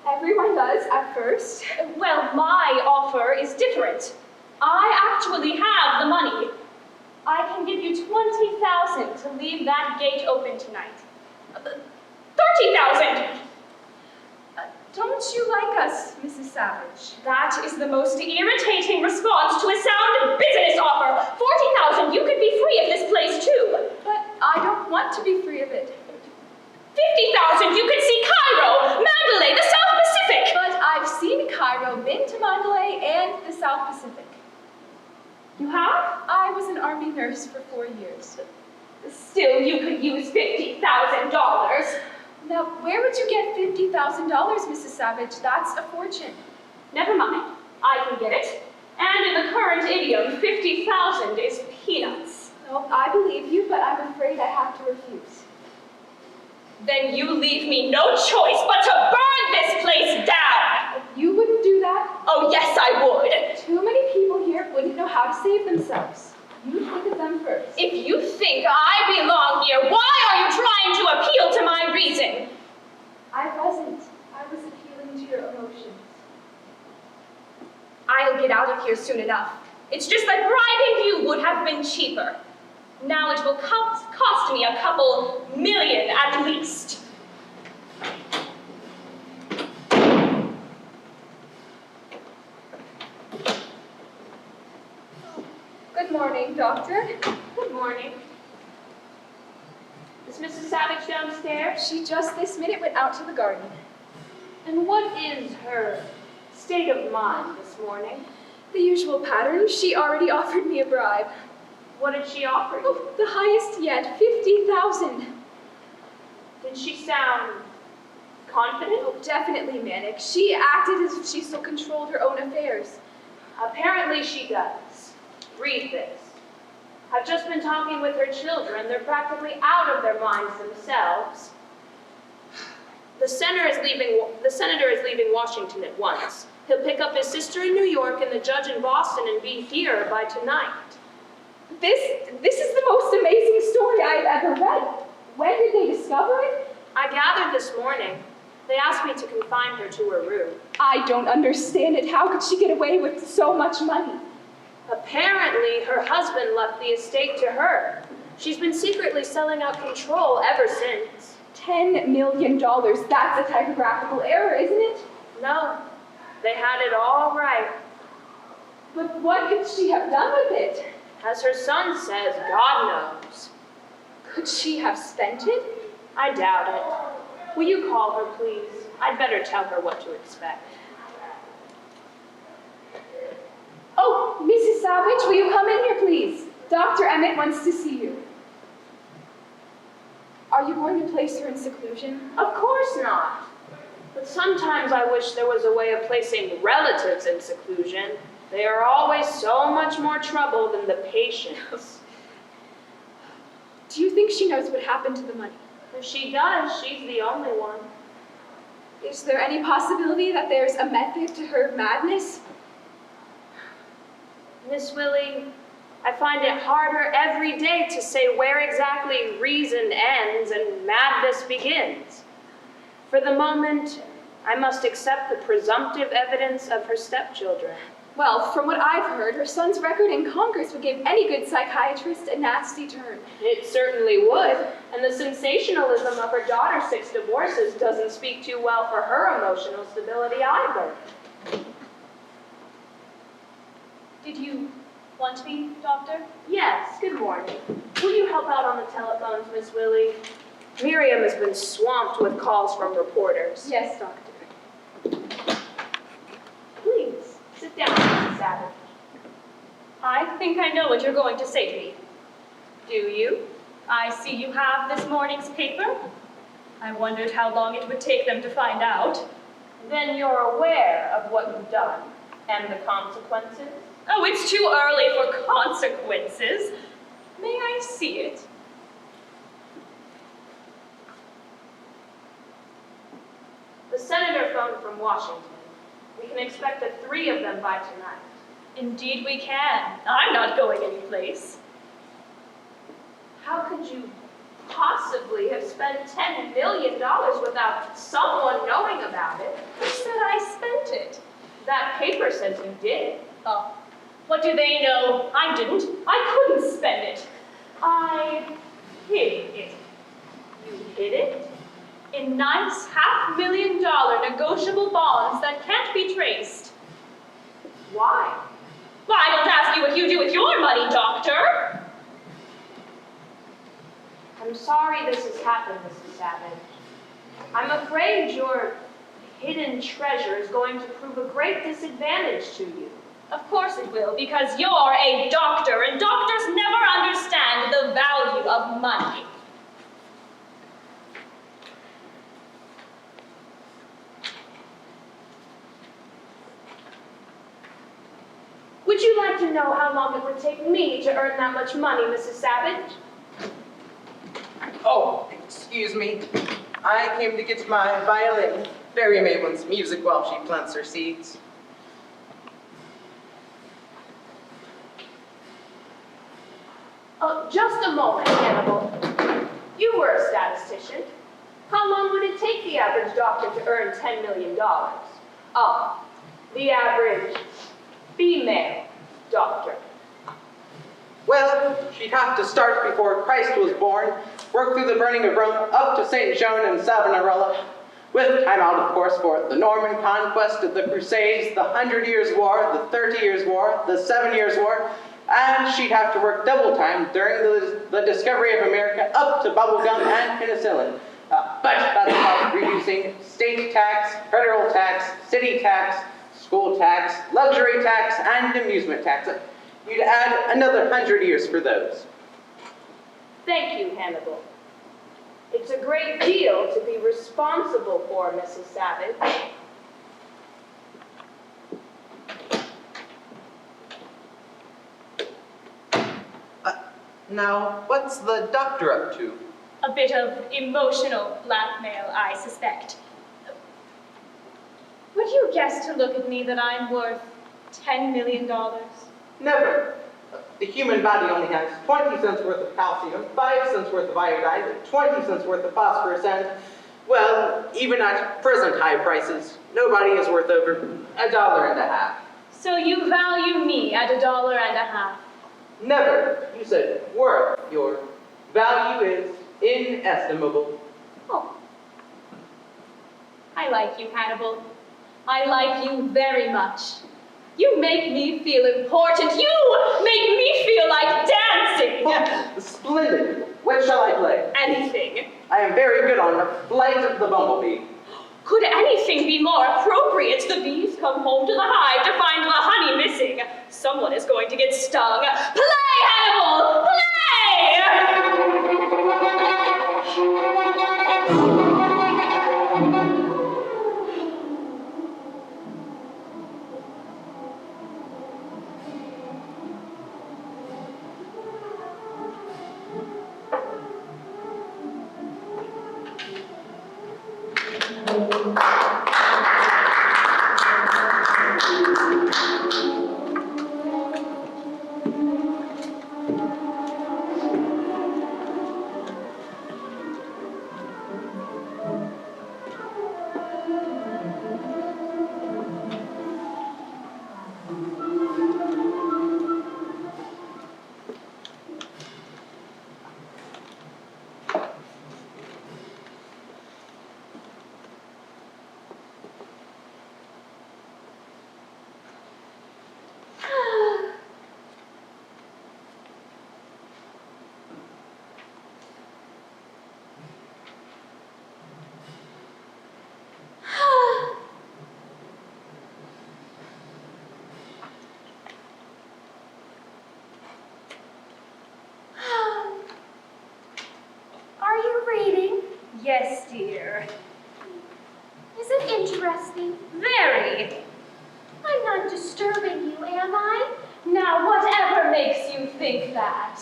Everyone does at first. Well, my offer is different. I actually have the money. I can give you 20,000 to leave that gate open tonight. 30,000! Don't you like us, Mrs. Savage? That is the most irritating response to a sound business offer. 40,000, you could be free of this place too. But I don't want to be free of it. 50,000, you could see Cairo, Mandalay, the South Pacific. But I've seen Cairo, been to Mandalay, and the South Pacific. You have? I was an army nurse for 4 years. Still, you could use $50,000. Now, where would you get $50,000, Mrs. Savage? That's a fortune. Never mind, I can get it. And in the current idiom, 50,000 is peanuts. No, I believe you, but I'm afraid I have to refuse. Then you leave me no choice but to burn this place down! You wouldn't do that? Oh, yes, I would. Too many people here wouldn't know how to save themselves. You think of them first. If you think I belong here, why are you trying to appeal to my reason? I wasn't. I was appealing to your emotions. I'll get out of here soon enough. It's just that bribing you would have been cheaper. Now it will cost me a couple million at least. Good morning, Doctor. Good morning. Is Mrs. Savage downstairs? She just this minute went out to the garden. And what is her state of mind this morning? The usual pattern. She already offered me a bribe. What did she offer you? Oh, the highest yet, 50,000. Did she sound confident? Oh, definitely manic. She acted as if she still controlled her own affairs. Apparently she does. Read this. I've just been talking with her children. They're practically out of their minds themselves. The senator is leaving Washington at once. He'll pick up his sister in New York and the judge in Boston and be here by tonight. This is the most amazing story I've ever read. When did they discover it? I gathered this morning. They asked me to confine her to her room. I don't understand it. How could she get away with so much money? Apparently, her husband left the estate to her. She's been secretly selling out control ever since. $10 million. That's a typographical error, isn't it? No, they had it all right. But what could she have done with it? As her son says, God knows. Could she have spent it? I doubt it. Will you call her, please? I'd better tell her what to expect. Oh, Mrs. Savage, will you come in here, please? Dr. Emmett wants to see you. Are you going to place her in seclusion? Of course not. But sometimes I wish there was a way of placing relatives in seclusion. They are always so much more trouble than the patients. Do you think she knows what happened to the money? If she does, she's the only one. Is there any possibility that there's a method to her madness? Miss Willie, I find it harder every day to say where exactly reason ends and madness begins. For the moment, I must accept the presumptive evidence of her stepchildren. Well, from what I've heard, her son's record in Congress would give any good psychiatrist a nasty turn. It certainly would, and the sensationalism of her daughter's 6 divorces doesn't speak too well for her emotional stability either. Did you want me, Doctor? Yes, good morning. Will you help out on the telephones, Miss Willie? Miriam has been swamped with calls from reporters. Yes, Doctor. Please, sit down, Mrs. Savage. I think I know what you're going to say to me. Do you? I see you have this morning's paper. I wondered how long it would take them to find out. Then you're aware of what you've done and the consequences? Oh, it's too early for consequences. May I see it? The senator phoned from Washington. We can expect the 3 of them by tonight. Indeed we can. I'm not going anyplace. How could you possibly have spent $10 million without someone knowing about it? Who said I spent it? That paper says you did. Oh, What do they know? I didn't. I couldn't spend it. I hid it. You hid it? In nice $500,000 negotiable bonds that can't be traced. Why? Why, I don't ask you what you do with your money, Doctor. I'm sorry this has happened, Mrs. Savage. I'm afraid your hidden treasure is going to prove a great disadvantage to you. Of course it will, because you're a doctor, and doctors never understand the value of money. Would you like to know how long it would take me to earn that much money, Mrs. Savage? Oh, excuse me. I came to get my violin. Fairy May wants music while she plants her seeds. Just a moment, Hannibal. You were a statistician. How long would it take the average doctor to earn $10 million? The average female doctor. Well, she'd have to start before Christ was born, work through the burning of Rome, up to St. Joan and Savonarola, with time out, of course, for the Norman Conquest, the Crusades, the 100 Years' War, the 30 Years' War, the 7 Years' War, and she'd have to work double time during the discovery of America up to bubblegum and penicillin. But that's about reducing state tax, federal tax, city tax, school tax, luxury tax, and amusement tax. You'd add another 100 years for those. Thank you, Hannibal. It's a great deal to be responsible for, Mrs. Savage. Now, what's the doctor up to? A bit of emotional blackmail, I suspect. Would you guess to look at me that I'm worth $10 million? Never. The human body only has 20 cents worth of calcium, 5 cents worth of iodine, 20 cents worth of phosphorus, and, well, even at present high prices, nobody is worth over $1.50. So you value me at $1.50? Never. You said worth. Your value is inestimable. Oh. I like you, Hannibal. I like you very much. You make me feel important. You make me feel like dancing. Oh, splendid. What shall I play? Anything. I am very good on Flight of the Bumblebee. Could anything be more appropriate? The bees come home to the hive to find the honey missing. Someone is going to get stung. Play, Hannibal! Play! Yes, dear. Is it interesting? Very. I'm not disturbing you, am I? Now, whatever makes you think that?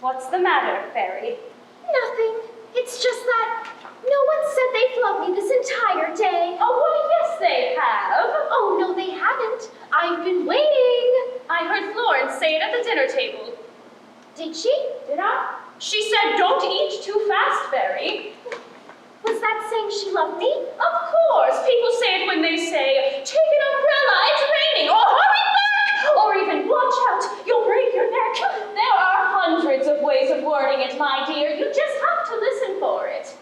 What's the matter, Fairy? Nothing. It's just that no one said they've loved me this entire day. Oh, well, yes, they have. Oh, no, they haven't. I've been waiting. I heard Florence say it at the dinner table. Did she? Did I? She said, don't eat too fast, Fairy. Was that saying she loved me? Of course, people say it when they say, take an umbrella, it's raining, or hurry back, or even watch out, you'll break your neck. There are hundreds of ways of wording it, my dear. You just have to listen for it.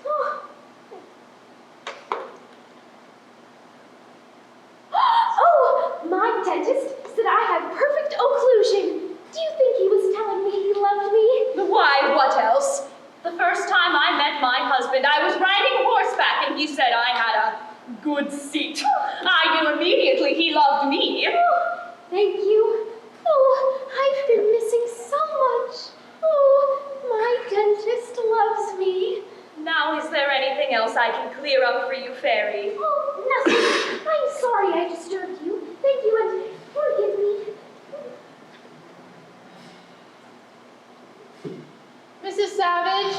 Oh, my dentist said I had perfect occlusion. Do you think he was telling me he loved me? Why, what else? The first time I met my husband, I was riding horseback and he said I had a good seat. I knew immediately he loved me. Oh, thank you. Oh, I've been missing so much. Oh, my dentist loves me. Now, is there anything else I can clear up for you, Fairy? Oh, nothing. I'm sorry I disturbed you. Thank you and forgive me. Mrs. Savage,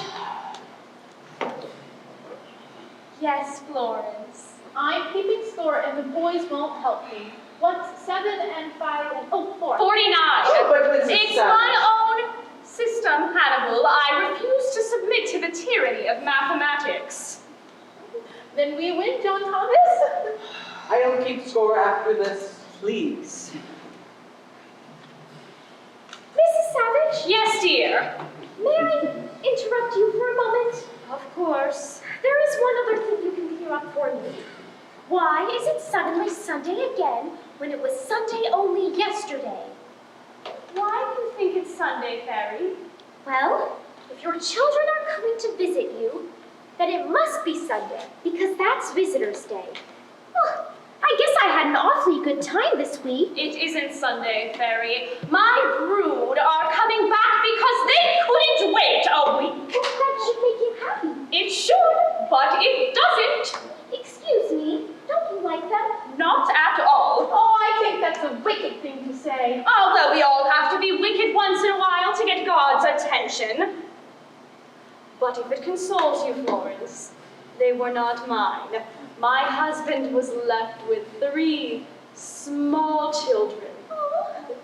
Yes, Florence. I'm keeping score and the boys won't help me. What's 7 and 5 and 4? 49. Oh, but Mrs. It's Savage. my own system, Hannibal. I refuse to submit to the tyranny of mathematics. Then we win, John Thomas. I don't keep score after this. Please. Mrs. Savage, Yes, dear. may I interrupt you for a moment? Of course. There is one other thing you can clear up for me. Why is it suddenly Sunday again when it was Sunday only yesterday? Why do you think it's Sunday, Fairy? Well, if your children are coming to visit you, then it must be Sunday, because that's Visitor's Day. Well, I guess I had an awfully good time this week. It isn't Sunday, Fairy. My brood are coming back because they couldn't wait a week. Well, that should make you happy. It should, but it doesn't. Excuse me, don't you like them? Not at all. Oh, I think that's a wicked thing to say. Although we all have to be wicked once in a while to get God's attention. But if it consoles you, Florence, they were not mine. My husband was left with 3 small children.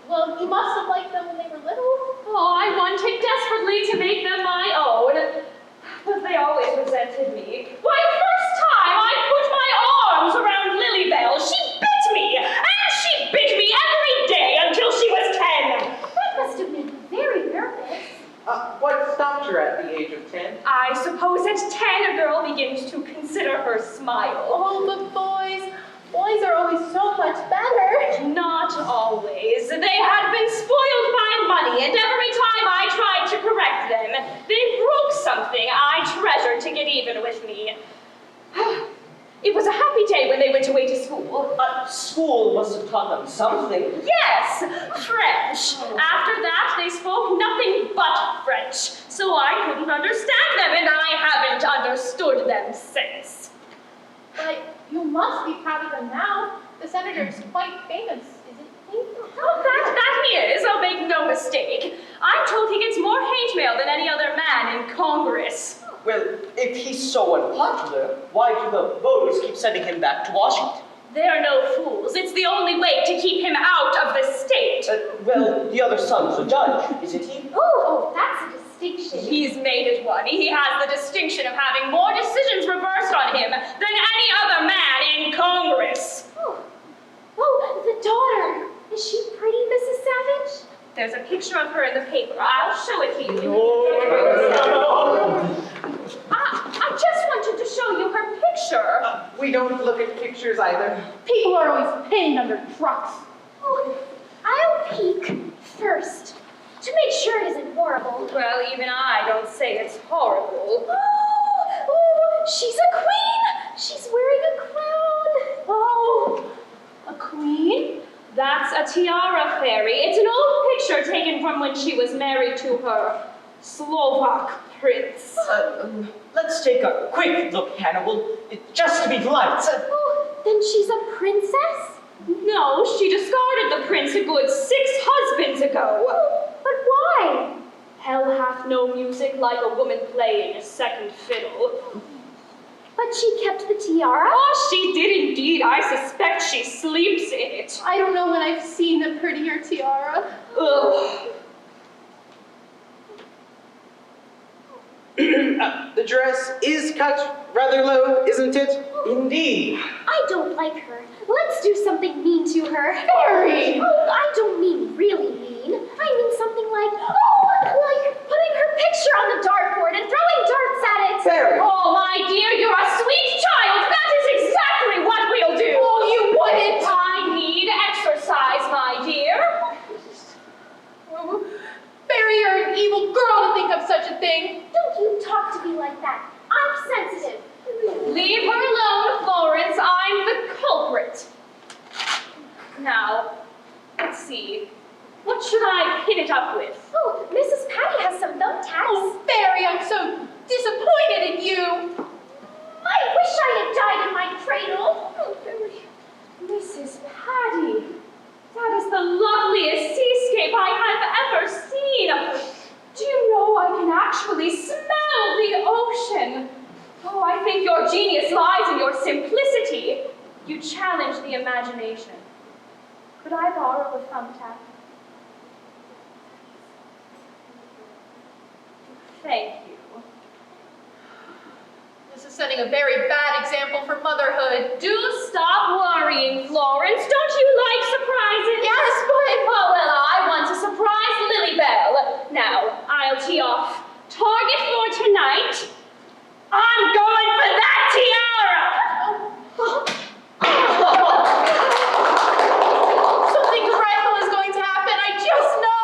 Well, you must have liked them when they were little. Oh, I wanted desperately to make them my own, but they always resented me. Why, the first time I put my arms around Lilybell, she bit me, and she bit me every day until she was 10. That must have made you very nervous. What stopped her at the age of 10? I suppose at 10 a girl begins to consider her smile. Oh, but boys are always so much better. Not always. They had been spoiled by money, and every time I tried to correct them, they broke something I treasured to get even with me. It was a happy day when they went away to school. School must have taught them something. Yes, French. After that, they spoke nothing but French, so I couldn't understand them, and I haven't understood them since. But you must be proud of them now. The senator is quite famous, isn't he? Oh, that he is, I'll make no mistake. I'm told he gets more hate mail than any other man in Congress. Well, if he's so unpopular, why do the voters keep sending him back to Washington? They're no fools. It's the only way to keep him out of the state. Well, the other son's a judge, isn't he? Oh, that's a distinction. He's made it one. He has the distinction of having more decisions reversed on him than any other man in Congress. Oh, the daughter. Is she pretty, Mrs. Savage? There's a picture of her in the paper. I'll show it to you. I just wanted to show you her picture. We don't look at pictures either. People are always pinned under trucks. Oh, I'll peek first to make sure it isn't horrible. Well, even I don't say it's horrible. Oh, she's a queen. She's wearing a crown. Oh, a queen? That's a tiara, Fairy. It's an old picture taken from when she was married to her Slovak prince. Let's take a quick look, Hannibal, just to be polite. Oh, then she's a princess? No, she discarded the prince a good 6 husbands ago. But why? Hell hath no music like a woman playing a second fiddle. But she kept the tiara? Oh, she did indeed. I suspect she sleeps in it. I don't know when I've seen a prettier tiara. Ugh. The dress is cut rather low, isn't it? Indeed. I don't like her. Let's do something mean to her. Fairy! Oh, I don't mean really mean. I mean something like, like putting her picture on the dartboard and throwing darts at it. Fairy. Oh, my dear, you're a sweet child. That is exactly what we'll do. Oh, you wouldn't! I need exercise, my dear. Oh, Fairy, you're an evil girl to think of such a thing. Don't you talk to me like that. I'm sensitive. Leave her alone, Florence. I'm the culprit. Now, let's see. What should I pin it up with? Oh, Mrs. Patty has some thumbtacks. Oh, Fairy, I'm so disappointed in you. I wish I had died in my cradle. Oh, Fairy. Mrs. Patty, that is the loveliest seascape I have ever seen. Do you know I can actually smell the ocean? Oh, I think your genius lies in your simplicity. You challenge the imagination. Could I borrow a thumbtack? Thank you. This is setting a very bad example for motherhood. Do stop worrying, Florence. Don't you like surprises? Yes, but... Oh, well, I want to surprise Lilybell. Now, I'll tee off. Target for tonight. I'm going for that tiara! Something dreadful is going to happen, I just know.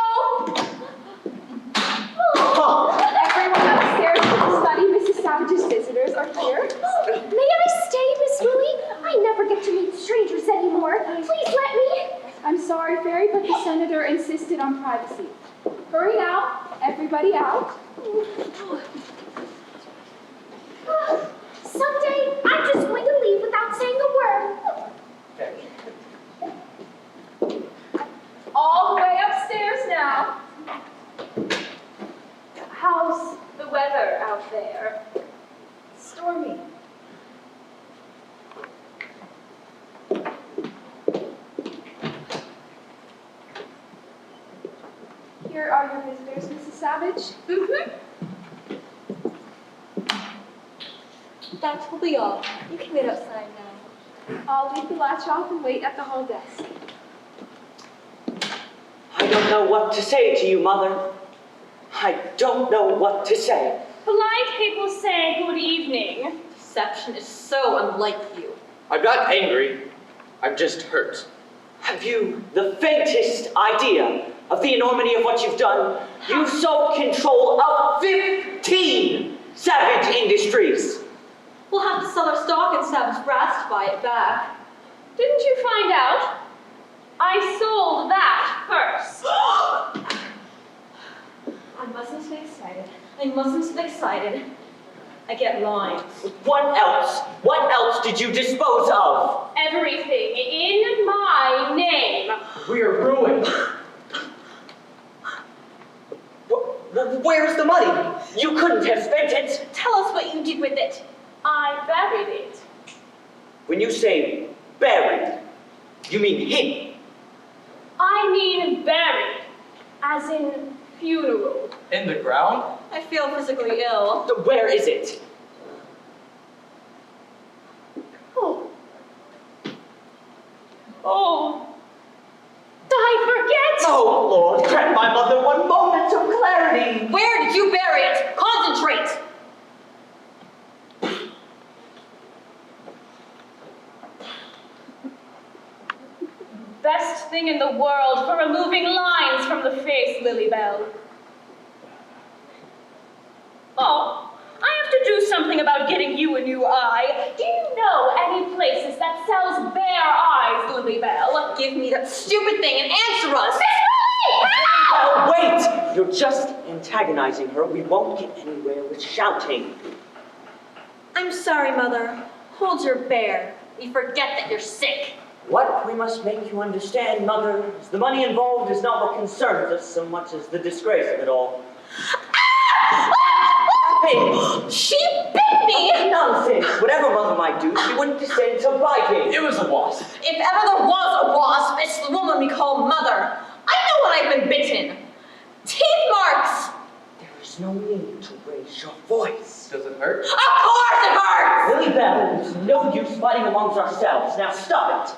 Everyone upstairs to the study. Mrs. Savage's visitors are here. May I stay, Miss Willie? I never get to meet strangers anymore. Please let me. I'm sorry, Fairy, but the senator insisted on privacy. Hurry now, everybody out. Someday, I'm just going to leave without saying a word. All the way upstairs now. How's the weather out there? Stormy. Here are your visitors, Mrs. Savage. Mm-hmm. That will be all. You can wait outside now. I'll leave the latch off and wait at the hall desk. I don't know what to say to you, Mother. I don't know what to say. Polite people say good evening. Deception is so unlike you. I'm not angry. I'm just hurt. Have you the faintest idea of the enormity of what you've done? You've sold control of 15 Savage Industries. We'll have to sell our stock in Savage Brass to buy it back. Didn't you find out? I sold that first. I mustn't get excited. I mustn't get excited. I get lines. What else? What else did you dispose of? Everything in my name. We are ruined. Where's the money? You couldn't have spent it. Tell us what you did with it. I buried it. When you say buried, you mean hidden. I mean buried, as in funeral. In the ground? I feel physically ill. Where is it? Oh, I forget. Oh, Lord, grant my mother one moment of clarity. Where did you bury it? Concentrate! Best thing in the world for removing lines from the face, Lilybell. Oh, I have to do something about getting you a new eye. Do you know any places that sells bare eyes, Lilybell? Give me that stupid thing and answer us! Oh, wait! You're just antagonizing her. We won't get anywhere with shouting. I'm sorry, Mother. Hold your bear. We forget that you're sick. What we must make you understand, Mother, is the money involved is not what concerns us so much as the disgrace of it all. She bit me! Nonsense! Whatever Mother might do, she wouldn't descend to biting. It was a wasp. If ever there was a wasp, it's the woman we call Mother. I know when I've been bitten. Teeth marks! There's There's no need to raise your voice. Does it hurt? Of course it hurts! Lily Bell, it's no use fighting amongst ourselves. Now stop it.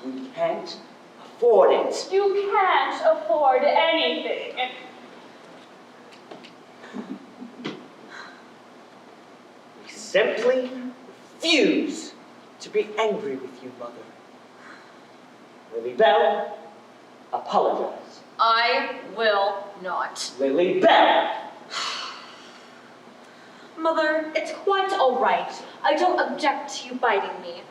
We can't afford it. You can't afford anything. We simply refuse to be angry with you, Mother. Lily Bell, apologize. I will not. Lily Bell! Mother, it's quite all right. I don't object to you biting me.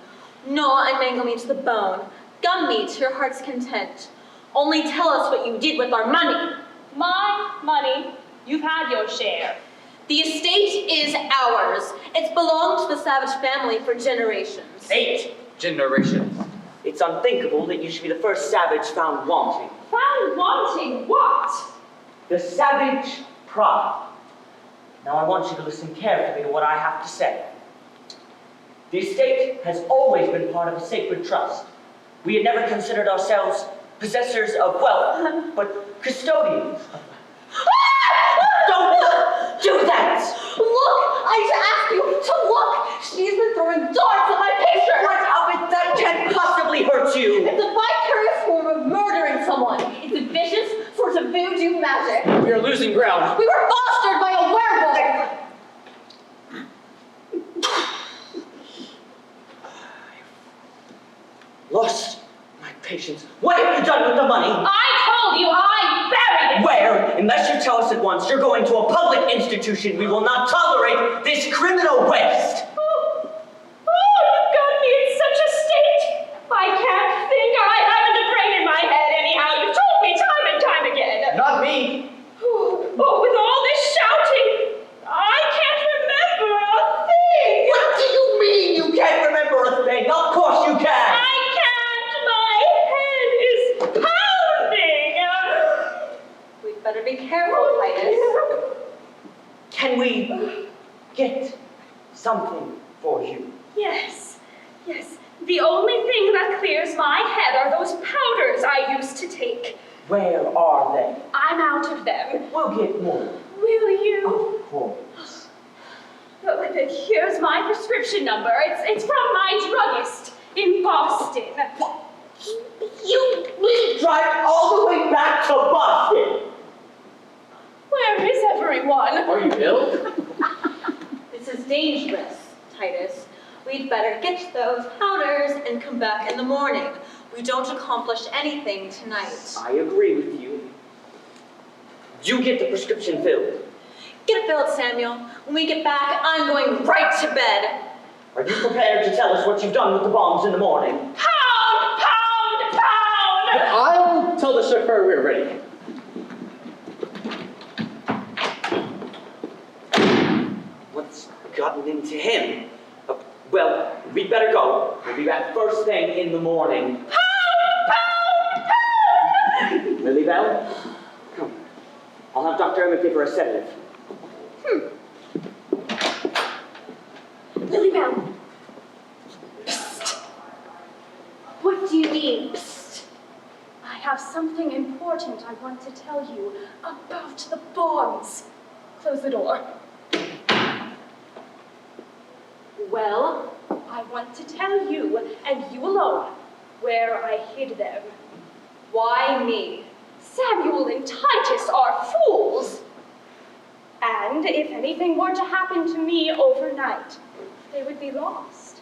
Gnaw and mangle me to the bone. Gum me to your heart's content. Only tell us what you did with our money. My money, you've had your share. The estate is ours. It's belonged to the Savage family for generations. 8 generations. It's unthinkable that you should be the first savage found wanting. Found wanting what? The savage pride. Now I want you to listen carefully to what I have to say. The estate has always been part of a sacred trust. We had never considered ourselves possessors of wealth, but custodians of wealth. Don't do that! Look! I ask you to look! She's been throwing darts at my picture! What of it that can possibly hurt you? It's a vicarious form of murdering someone. It's a vicious sort of voodoo magic. We are losing ground. We were fostered by a werewolf! Lost my patience. What have you done with the money? I told you I buried it! Where? Unless you tell us at once, you're going to a public institution. We will not tolerate this criminal waste. Oh, you've got me in such a state. I can't think. I haven't a brain in my head anyhow. You've told me time and time again. Not me. Oh, with all this shouting, I can't remember a thing. What do you mean you can't remember a thing? Of course you can. I can't. My head is pounding. We'd better be careful, Titus. Can we get something for you? Yes, yes. The only thing that clears my head are those powders I used to take. Where are they? I'm out of them. We'll get more. Will you? Of course. Here's my prescription number. It's from my druggist in Boston. We drive all the way back to Boston. Where is everyone? Are you ill? This is dangerous, Titus. We'd better get those powders and come back in the morning. We don't accomplish anything tonight. I agree with you. You get the prescription filled. Get it filled, Samuel. When we get back, I'm going right to bed. Are you prepared to tell us what you've done with the bombs in the morning? Pound, pound, pound! I'll tell the chauffeur we're ready. What's gotten into him? Well, we'd better go. We'll be back first thing in the morning. Pound, pound, pound! Lily Bell, come. I'll have Dr. Emmett give her a sedative. Lily Bell. Psst. What do you mean, psst? I have something important I want to tell you about the bombs. Close the door. Well, I want to tell you, and you alone, where I hid them. Why me? Samuel and Titus are fools. And if anything were to happen to me overnight, they would be lost.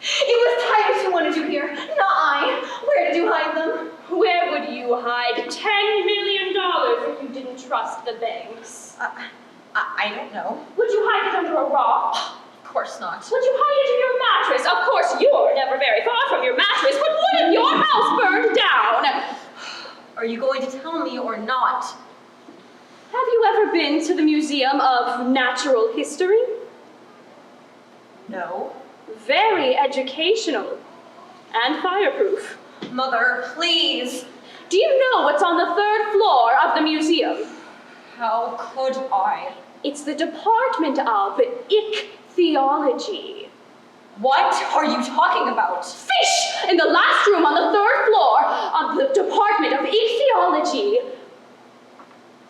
It was Titus who wanted you here, not I. Where did you hide them? Where would you hide $10 million if you didn't trust the banks? I don't know. Would you hide it under a rock? Of course not. Would you hide it in your mattress? Of course, you're never very far from your mattress, but what if your house burned down? Are you going to tell me or not? Have you ever been to the Museum of Natural History? No. Very educational and fireproof. Mother, please. Do you know what's on the 3rd floor of the museum? How could I? It's the Department of Ichthyology. What are you talking about? Fish! In the last room on the 3rd floor of the Department of Ichthyology.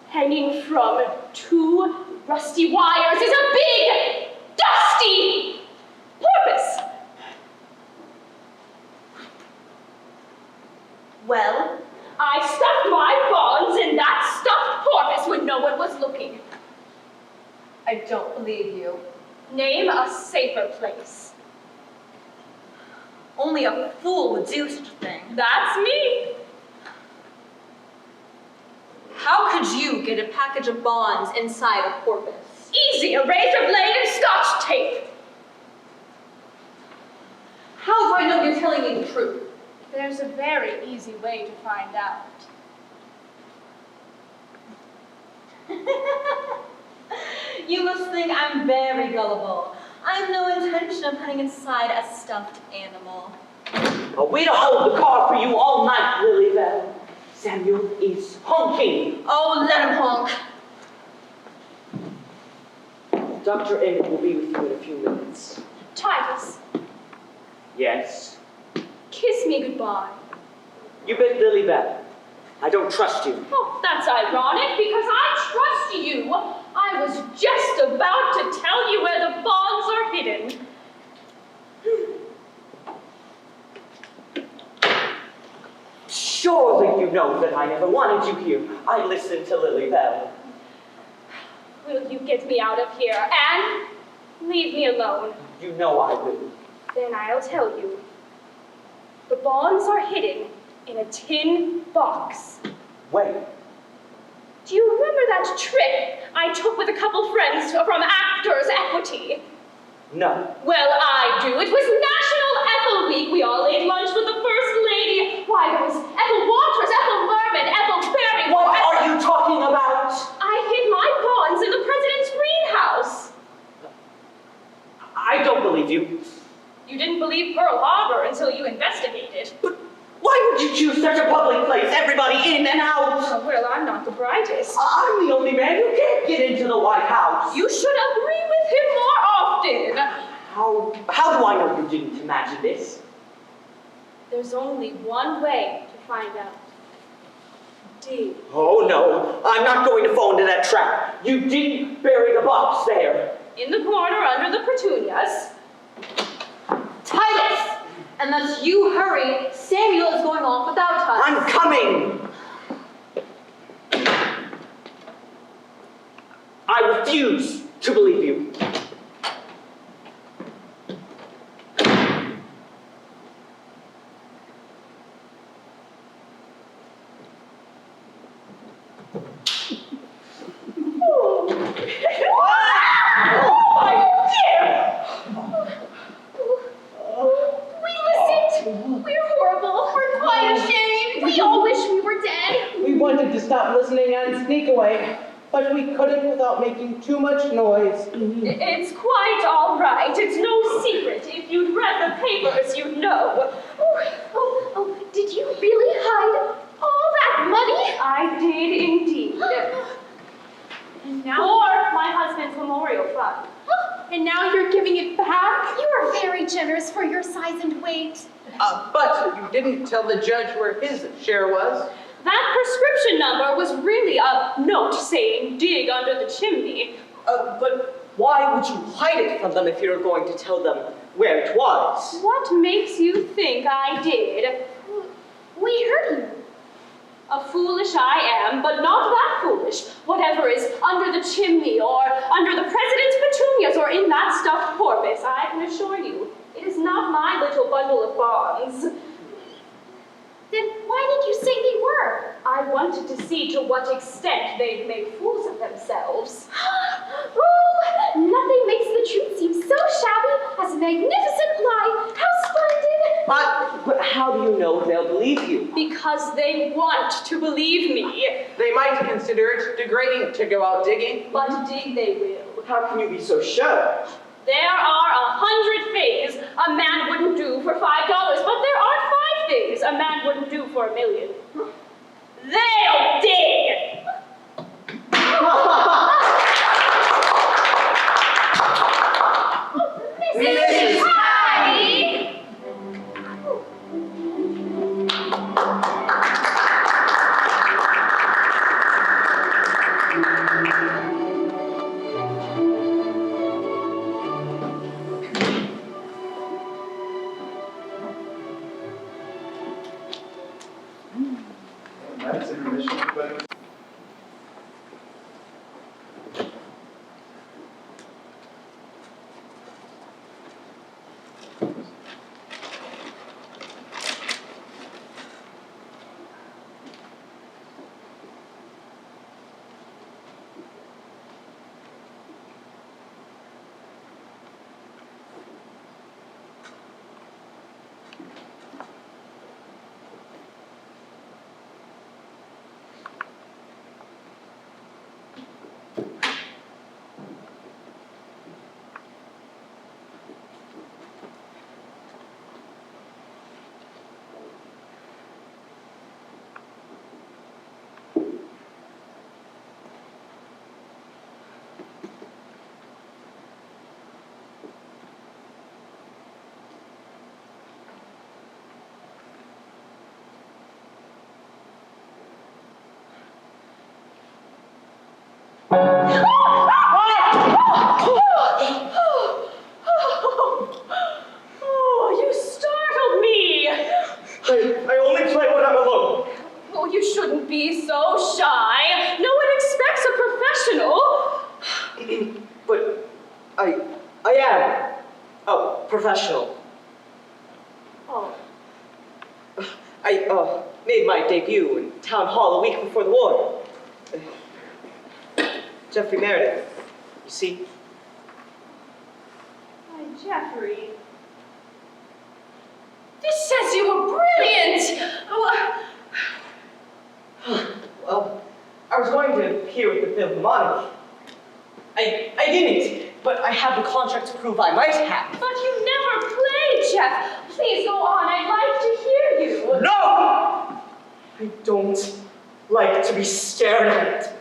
Hanging from 2 rusty wires is a big, dusty porpoise. Well, I stuffed my bonds in that stuffed porpoise when no one was looking. I don't believe you. Name a safer place. Only a fool would do such a thing. That's me. How could you get a package of bonds inside a porpoise? Easy, a razor blade and scotch tape. How do I know you're telling me the truth? There's a very easy way to find out. You must think I'm very gullible. I have no intention of putting inside a stuffed animal. A way to hold the car for you all night, Lilybell. Samuel is honking. Oh, let him honk. Dr. Emmett will be with you in a few minutes. Titus, Yes? kiss me goodbye. You bet Lilybell. I don't trust you. Oh, that's ironic because I trust you. I was just about to tell you where the bonds are hidden. Surely you know that I never wanted you here. I listened to Lilybell. Will you get me out of here and leave me alone? You know I will. Then I'll tell you. The bonds are hidden in a tin box. Wait. Do you remember that trip I took with a couple friends from Actors Equity? No. Well, I do. It was National Ethel Week. We all ate lunch with the First Lady. Why, there was Ethel Waters, Ethel Merman, Ethel Berry. What are you talking about? I hid my bonds in the President's greenhouse. I don't believe you. You didn't believe Pearl Harbor until you investigated. But why would you choose such a public place? Everybody in and out. Oh, well, I'm not the brightest. I'm the only man who can't get into the White House. You should agree with him more often. How do I know you didn't imagine this? There's only one way to find out. Dig. Oh no, I'm not going to fall into that trap. You didn't bury the box there. In the corner under the petunias. Titus! Unless you hurry, Samuel is going off without us. I'm coming. I refuse to believe you. Wanted to stop listening and sneak away, but we couldn't without making too much noise. It's quite all right. It's no secret. If you'd read the papers, you'd know. Did you really hide all that money? I did indeed. And now, For my husband's memorial fund. and now you're giving it back? You are very generous for your size and weight. But you didn't tell the judge where his share was. That prescription number was really a note saying dig under the chimney. But why would you hide it from them if you're going to tell them where it was? What makes you think I did? We heard you. A foolish I am, but not that foolish. Whatever is under the chimney or under the president's petunias or in that stuffed porpoise, I can assure you, it is not my little bundle of bonds. Then why did you say they were? I wanted to see to what extent they'd make fools of themselves. Oh, nothing makes the truth seem so shabby as a magnificent lie. How splendid! But how do you know they'll believe you? Because they want to believe me. They might consider it degrading to go out digging. But dig they will. How can you be so sure? There are 100 things a man wouldn't do for $5, but there aren't 5 things a man wouldn't do for $1 million. They'll dig! Mrs. Hyde! professional. Oh, I made my debut in town hall a week before the war. Jeffrey Meredith, you see? why, Jeffrey. This says you were brilliant! Well, I was going to appear with the Philharmonic. I didn't, but I have the contract to prove I might have. But you never played, Jeff. Please go on, I'd like to hear you. No! I don't like to be stared at.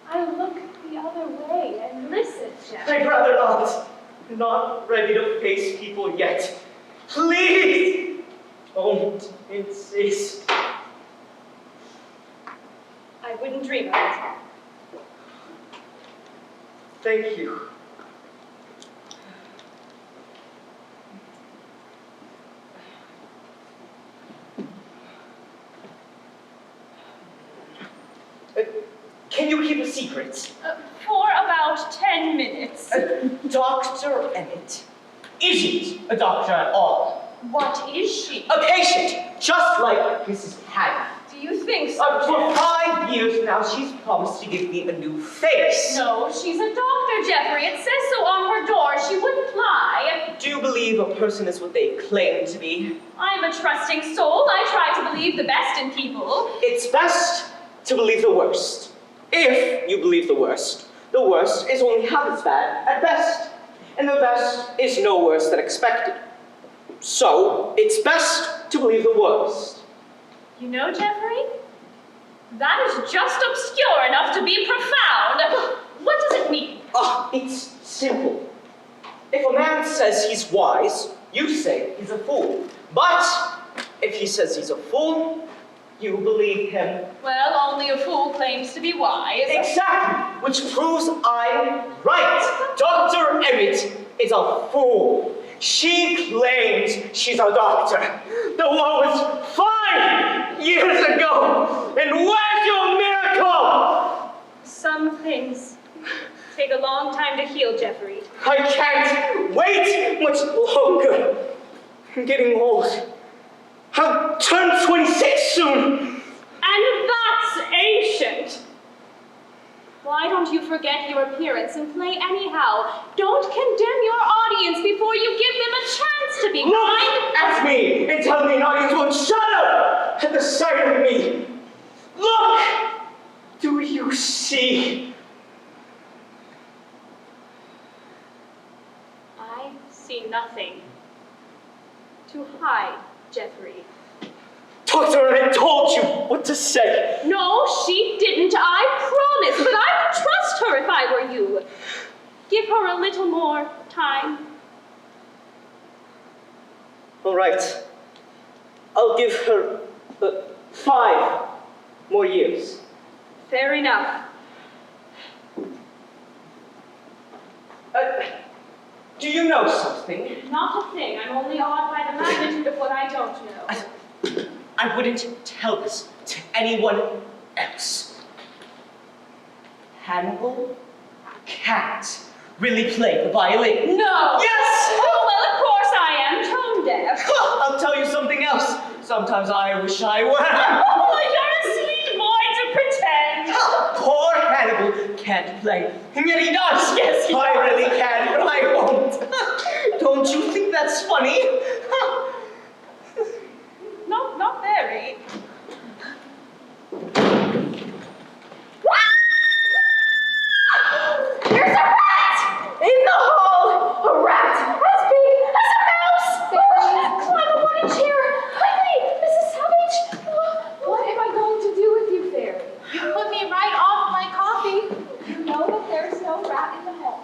I look the other way and listen, Jeff. I'd rather not. I'm not ready to face people yet. Please! Don't insist. I wouldn't dream of it. Thank you. Can you keep a secret? For about 10 minutes. Dr. Emmett isn't a doctor at all. What is she? A patient, just like Mrs. Hadley. Do you think so, For Jeff? 5 years now, she's promised to give me a new face. No, she's a doctor, Jeffrey. It says so on her door. She wouldn't lie. Do you believe a person is what they claim to be? I'm a trusting soul. I try to believe the best in people. It's best to believe the worst. If you believe the worst is only half as bad at best. And the best is no worse than expected. So, it's best to believe the worst. You know, Jeffrey, that is just obscure enough to be profound. What does it mean? It's simple. If a man says he's wise, you say he's a fool. But if he says he's a fool, you believe him. Well, only a fool claims to be wise. Exactly, which proves I'm right. Dr. Emmett is a fool. She claims she's a doctor. The war was 5 years ago, and where's your miracle? Some things take a long time to heal, Jeffrey. I can't wait much longer. I'm getting old. I'll turn 26 soon. And that's ancient. Why don't you forget your appearance and play anyhow? Don't condemn your audience before you give them a chance to be Look kind. at me and tell me an audience won't shudder at the sight of me. Look! Do you see? I see nothing to hide, Jeffrey. Dr. Emmett told you what to say. No, she didn't, I promise, but I would trust her if I were you. Give her a little more time. All right. I'll give her 5 more years. Fair enough. Do you know something? Not a thing. I'm only awed by the magnitude of what I don't know. I wouldn't tell this to anyone else. Hannibal can't really play the violin. No! Yes! Oh, well, of course I am tone deaf. I'll tell you something else. Sometimes I wish I were. Oh, you're a sweet boy to pretend. Poor Hannibal can't play, and yet he does. Yes, he I does. really can, but I won't. Don't you think that's funny? No, not very. There's a rat! In the hall! A rat! As big as a mouse! Climb up on a chair! Quickly! Mrs. Savage! What am I going to do with you, Fairy? You put me right off my coffee. You know that there's no rat in the hall.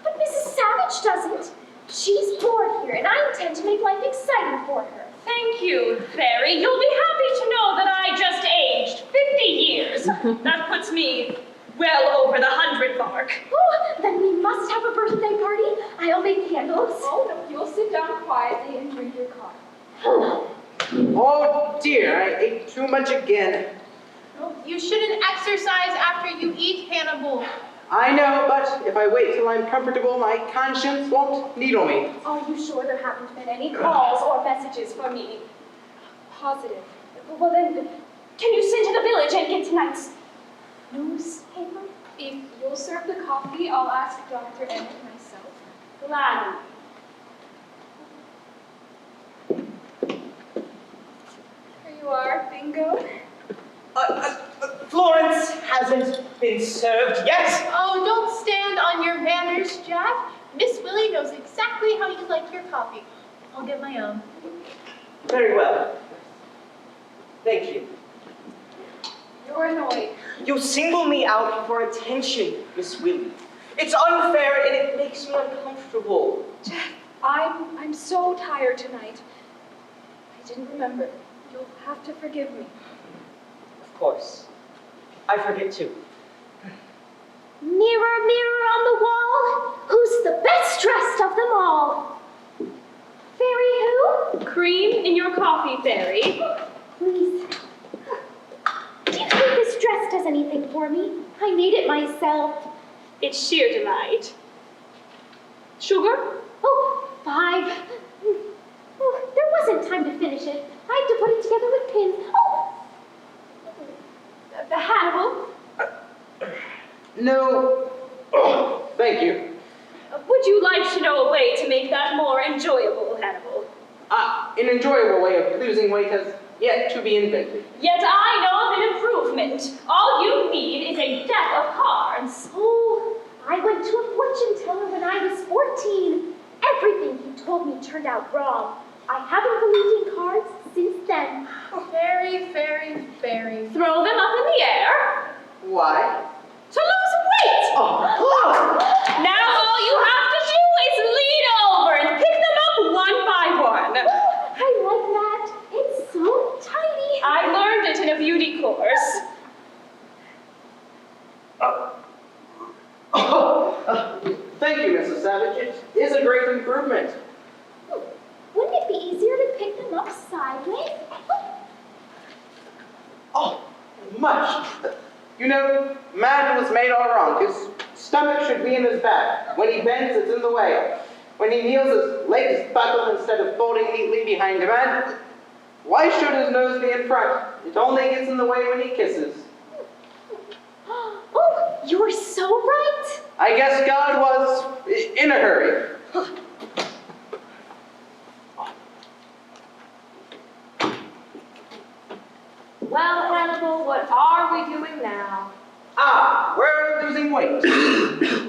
But Mrs. Savage doesn't. She's bored here, and I intend to make life exciting for her. Thank you, Fairy. You'll be happy to know that I just aged 50 years. That puts me well over the 100 mark. Oh, then we must have a birthday party. I'll make candles. Oh, no, you'll sit down quietly and drink your coffee. Oh dear, I ate too much again. You shouldn't exercise after you eat, Hannibal. I know, but if I wait till I'm comfortable, my conscience won't needle me. Are you sure there haven't been any calls or messages for me? Positive. Well then, can you send to the village and get tonight's newspaper? If you'll serve the coffee, I'll ask Dr. Emmett myself. Gladly. Here you are, Bingo. Florence hasn't been served yet. Oh, don't stand on your manners, Jack. Miss Willie knows exactly how you like your coffee. I'll get my own. Very well. Thank you. You're annoyed. You single me out for attention, Miss Willie. It's unfair and it makes me uncomfortable. I'm so tired tonight. I didn't remember. You'll have to forgive me. Of course. I forget too. Mirror, mirror on the wall, who's the best dressed of them all? Fairy who? Cream in your coffee, Fairy. Please. Do you think this dress does anything for me? I made it myself. It's sheer delight. Sugar? Oh, 5. Oh, there wasn't time to finish it. I had to put it together with pins. Oh! The Hannibal, No. Thank you. Would you like to know a way to make that more enjoyable, Hannibal? An enjoyable way of losing weight has yet to be invented. Yet I know of an improvement. All you need is a deck of cards. Oh, I went to a fortune teller when I was 14. Everything he told me turned out wrong. I haven't believed in cards since then. Fairy, fairy, fairy. Throw them up in the air Why? to lose weight. Oh. Now all you have to do is lean over and pick them up one by one. I like that. It's so tiny. I learned it in a beauty course. Thank you, Mrs. Savage. It is a great improvement. Wouldn't it be easier to pick them up sideways? Oh, much. You know, man was made all wrong. His stomach should be in his back. When he bends, it's in the way. When he kneels, his legs buckle instead of folding neatly behind him. And why should his nose be in front? It only gets in the way when he kisses. Oh, you're so right. I guess God was in a hurry. Well, Hannibal, what are we doing now? We're losing weight.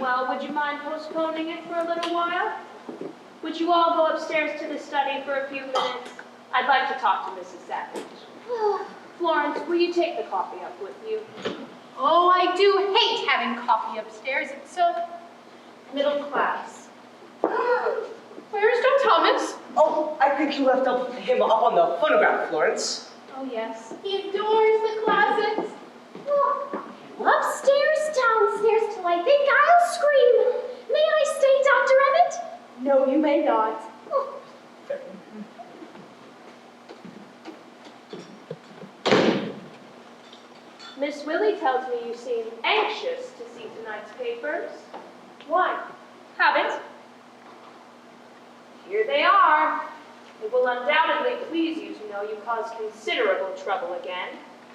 Well, would you mind postponing it for a little while? Would you all go upstairs to the study for a few minutes? I'd like to talk to Mrs. Savage. Florence, will you take the coffee up with you? Oh, I do hate having coffee upstairs. It's so Middle class. Where's John Thomas? Oh, I think you left him up on the phonograph, Florence. Oh, yes. He adores the classics. Upstairs, downstairs, till I think I'll scream. May I stay, Dr. Emmett? no, you may not. Miss Willie tells me you seem anxious to see tonight's papers. Why? Haven't? Here they are. It will undoubtedly please you to know you caused considerable trouble again.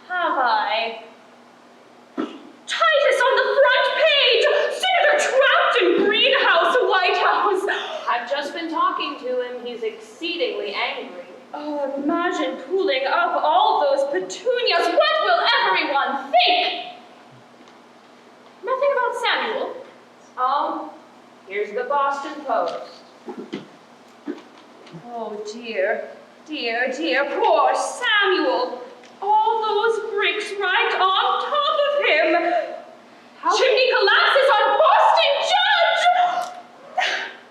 Have I? Titus on the front page! Senator trapped in greenhouse, White House! I've just been talking to him. He's exceedingly angry. Oh, imagine pulling up all those petunias. What will everyone think? Nothing about Samuel. Oh, here's the Boston Post. Oh, dear, dear, dear, poor Samuel. All those bricks right on top of him. Chimney collapses on Boston Judge!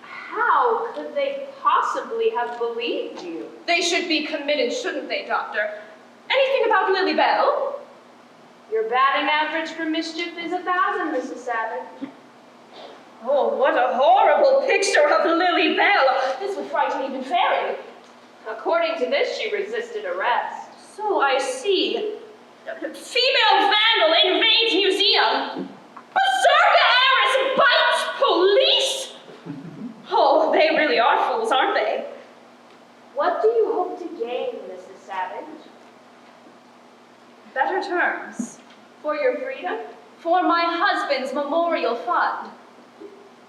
How could they possibly have believed you? They should be committed, shouldn't they, Doctor? Anything about Lily Bell? Your batting average for mischief is 1,000, Mrs. Savage. Oh, what a horrible picture of Lily Bell. This would frighten even Fairy. According to this, she resisted arrest. So I see. Female vandal invades museum. Berserker memorial fund.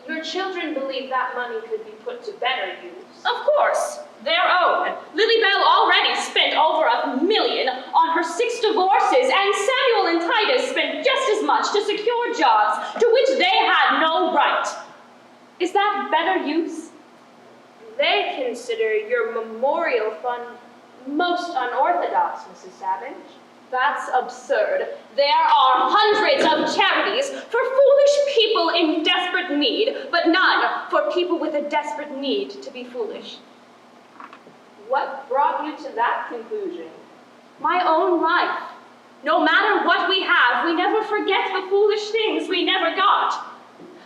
Your children believe that money could be put to better use. Of course, their own. Lilybell already spent over $1 million on her 6 divorces, and Samuel and Titus spent just as much to secure jobs to which they had no right. Is that better use? They consider your memorial fund most unorthodox, Mrs. Savage. That's absurd. There are hundreds of charities for foolish people in desperate need, but none for people with a desperate need to be foolish. What brought you to that conclusion? My own life. No matter what we have, we never forget the foolish things we never got.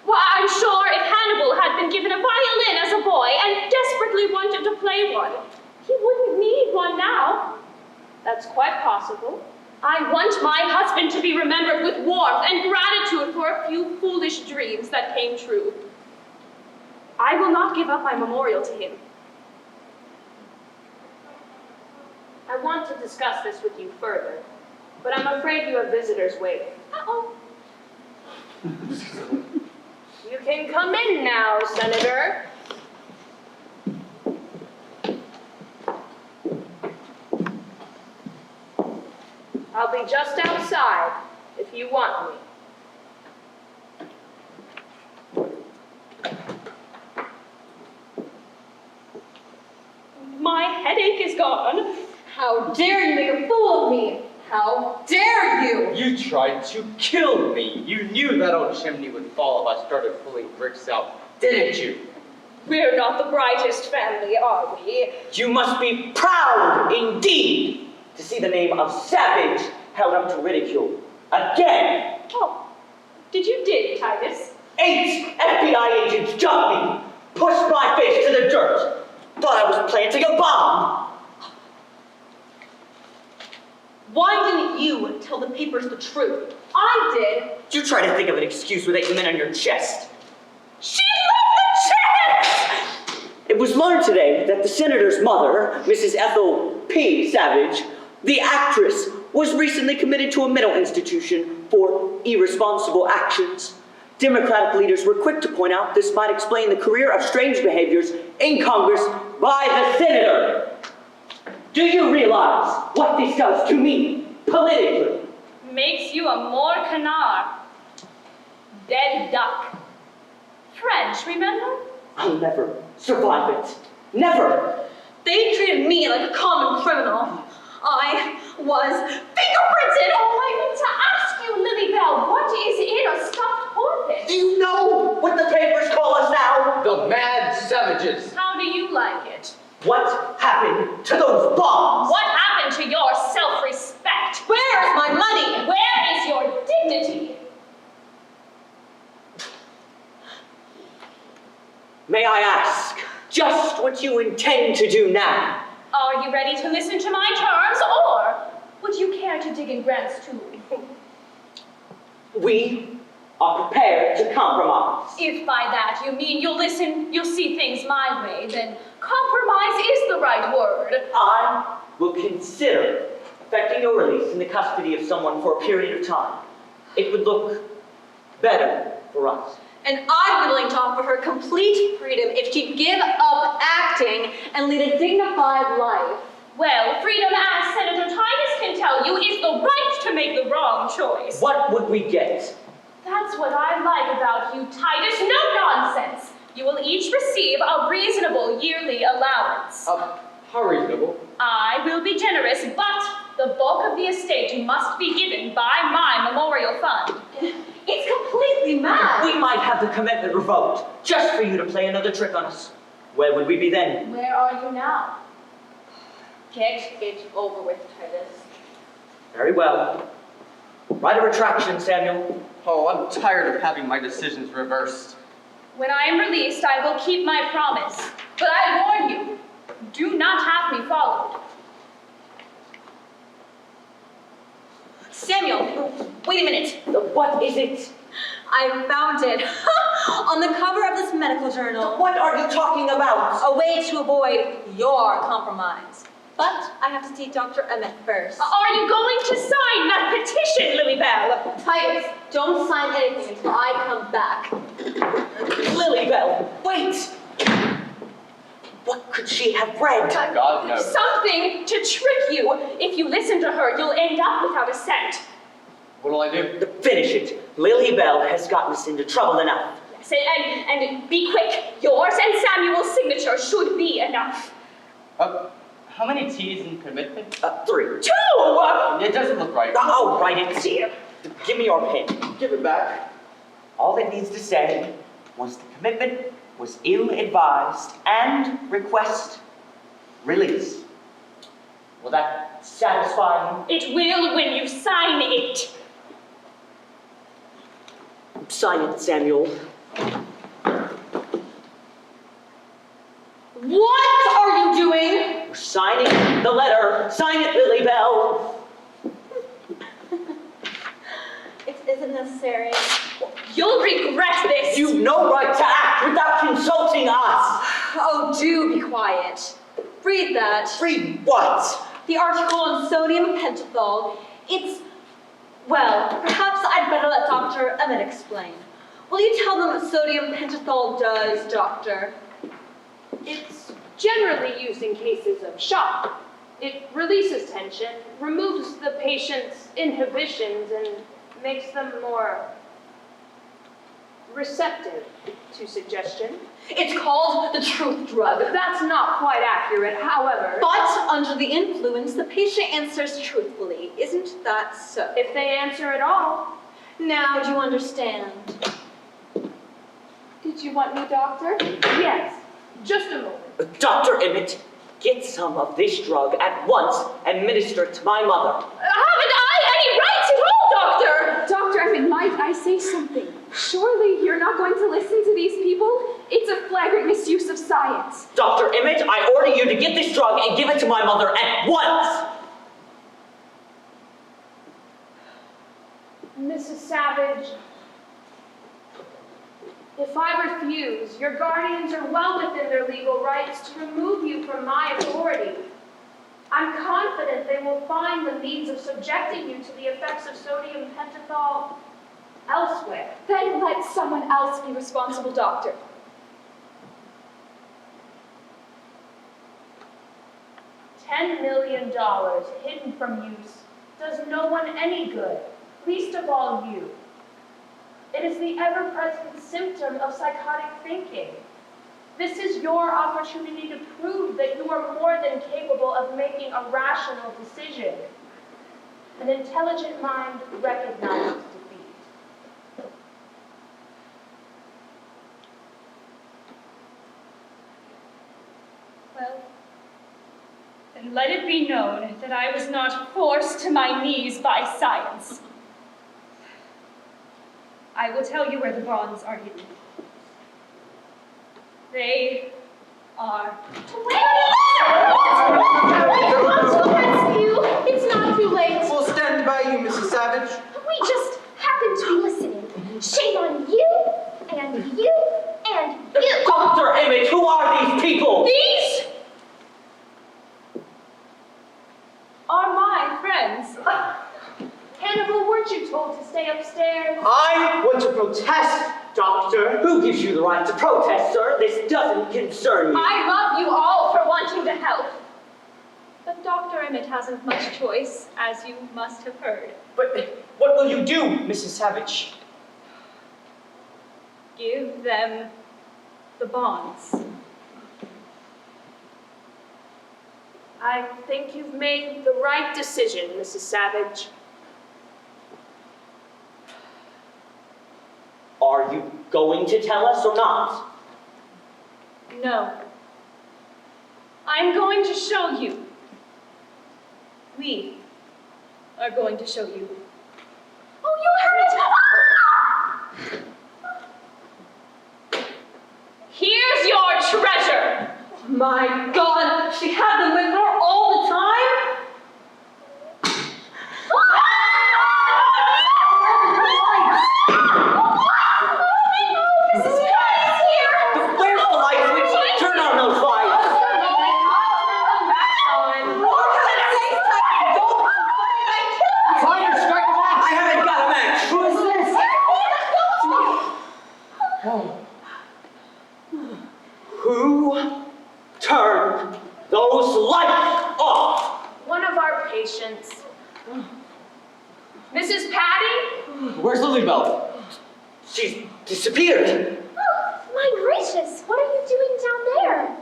Well, I'm sure if Hannibal had been given a violin as a boy and desperately wanted to play one, he wouldn't need one now. That's quite possible. I want my husband to be remembered with warmth and gratitude for a few foolish dreams that came true. I will not give up my memorial to him. I want to discuss this with you further, but I'm afraid you have visitors waiting. Uh-oh. You can come in now, Senator. I'll be just outside if you want me. My headache is gone. How dare you make a fool of me? How dare you? You tried to kill me. You knew that old chimney would fall if I started pulling bricks out, didn't you? We're not the brightest family, are we? You must be proud indeed to see the name of Savage held up to ridicule. Again! Oh, did you dig, Titus? 8 FBI agents jumped me, pushed my face to the dirt, thought I was planting a bomb. Why didn't you tell the papers the truth? I did. You try to think of an excuse with 8 men on your chest. She left the chest! It was learned today that the senator's mother, Mrs. Ethel P. Savage, the actress, was recently committed to a mental institution for irresponsible actions. Democratic leaders were quick to point out this might explain the career of strange behaviors in Congress by the senator. Do you realize what this does to me politically? Makes you a more canard. Dead duck. French, remember? I'll never survive it. Never! They treated me like a common criminal. I was fingerprinted. Oh, I meant to ask you, Lilybell, what is in a stuffed porpoise? Do you know what the papers call us now? The Mad Savages. How do you like it? What happened to those bombs? What happened to your self-respect? Where is my money? Where is your dignity? May I ask just what you intend to do now? Are you ready to listen to my terms, or would you care to dig in Grant's tomb? We are prepared to compromise. If by that you mean you'll listen, you'll see things my way, then compromise is the right word. I will consider effecting your release in the custody of someone for a period of time. It would look better for us. And I'm willing to offer her complete freedom if she'd give up acting and lead a dignified life. Well, freedom, as Senator Titus can tell you, is the right to make the wrong choice. What would we get? That's what I like about you, Titus. No nonsense. You will each receive a reasonable yearly allowance. How reasonable? I will be generous, but the bulk of the estate must be given by my memorial fund. It's completely mad. We might have the commitment revoked just for you to play another trick on us. Where would we be then? Where are you now? Get it over with, Titus. Very well. Write a retraction, Samuel. Oh, I'm tired of having my decisions reversed. When I am released, I will keep my promise. But I warn you, do not have me followed. Samuel, wait a minute. What is it? I found it on the cover of this medical journal. What are you talking about? A way to avoid your compromise. But I have to see Dr. Emmett first. Are you going to sign that petition, Lilybell? Titus, don't sign anything until I come back. Lilybell, wait! What could she have read? God knows. Something to trick you. If you listen to her, you'll end up without a cent. What'll I do? Finish it. Lilybell has gotten us into trouble enough. Yes, and be quick. Yours and Samuel's signature should be enough. How many T's in commitment? 3. 2! It doesn't look right. I'll write it here. Give me your pen. Give it back. All it needs to say was the commitment was ill-advised and request release. Will that satisfy you? It will when you sign it. Sign it, Samuel. What are you doing? We're signing the letter. Sign it, Lilybell. It isn't necessary. You'll regret this. You've no right to act without consulting us. Oh, do be quiet. Read that. Read what? The article on sodium pentothal. It's, well, perhaps I'd better let Dr. Emmett explain. Will you tell them what sodium pentothal does, Doctor? It's generally used in cases of shock. It releases tension, removes the patient's inhibitions, and makes them more receptive to suggestion. It's called the truth drug. That's not quite accurate, however. But under the influence, the patient answers truthfully. Isn't that so? If they answer at all. Now, do you understand? Did you want me, doctor? Yes. Just a moment. Dr. Emmett, get some of this drug at once and minister it to my mother. Haven't I any rights at all, Doctor? Dr. Emmett, might I say something? Surely you're not going to listen to these people? It's a flagrant misuse of science. Dr. Emmett, I order you to get this drug and give it to my mother at once! Mrs. Savage, if I refuse, your guardians are well within their legal rights to remove you from my authority. I'm confident they will find the means of subjecting you to the effects of sodium pentothal elsewhere. Then let someone else be responsible, Doctor. $10 million hidden from use does no one any good, least of all you. It is the ever-present symptom of psychotic thinking. This is your opportunity to prove that you are more than capable of making a rational decision. An intelligent mind recognizes defeat. Well, then let it be known that I was not forced to my knees by science. I will tell you where the bonds are hidden. They are... It's not too late. We'll stand by you, Mrs. Savage. We just happened to be listening. Shame on you, and you, and you. Dr. Emmett, who are these people? These are my friends. Hannibal, weren't you told to stay upstairs? I want to protest, Doctor. Who gives you the right to protest, sir? This doesn't concern you. I love you all for wanting to help. But Dr. Emmett hasn't much choice, as you must have heard. But what will you do, Mrs. Savage? Give them the bonds. I think you've made the right decision, Mrs. Savage. Are you going to tell us or not? No. I'm going to show you. We are going to show you. Oh, you heard it! Here's your treasure! My God, she had them with her all the time? Where's the light switch? Turn on those lights. Who turned those lights off? One of our patients. Mrs. Patty? Where's Lilybell? She's disappeared. Oh, my gracious, what are you doing down there?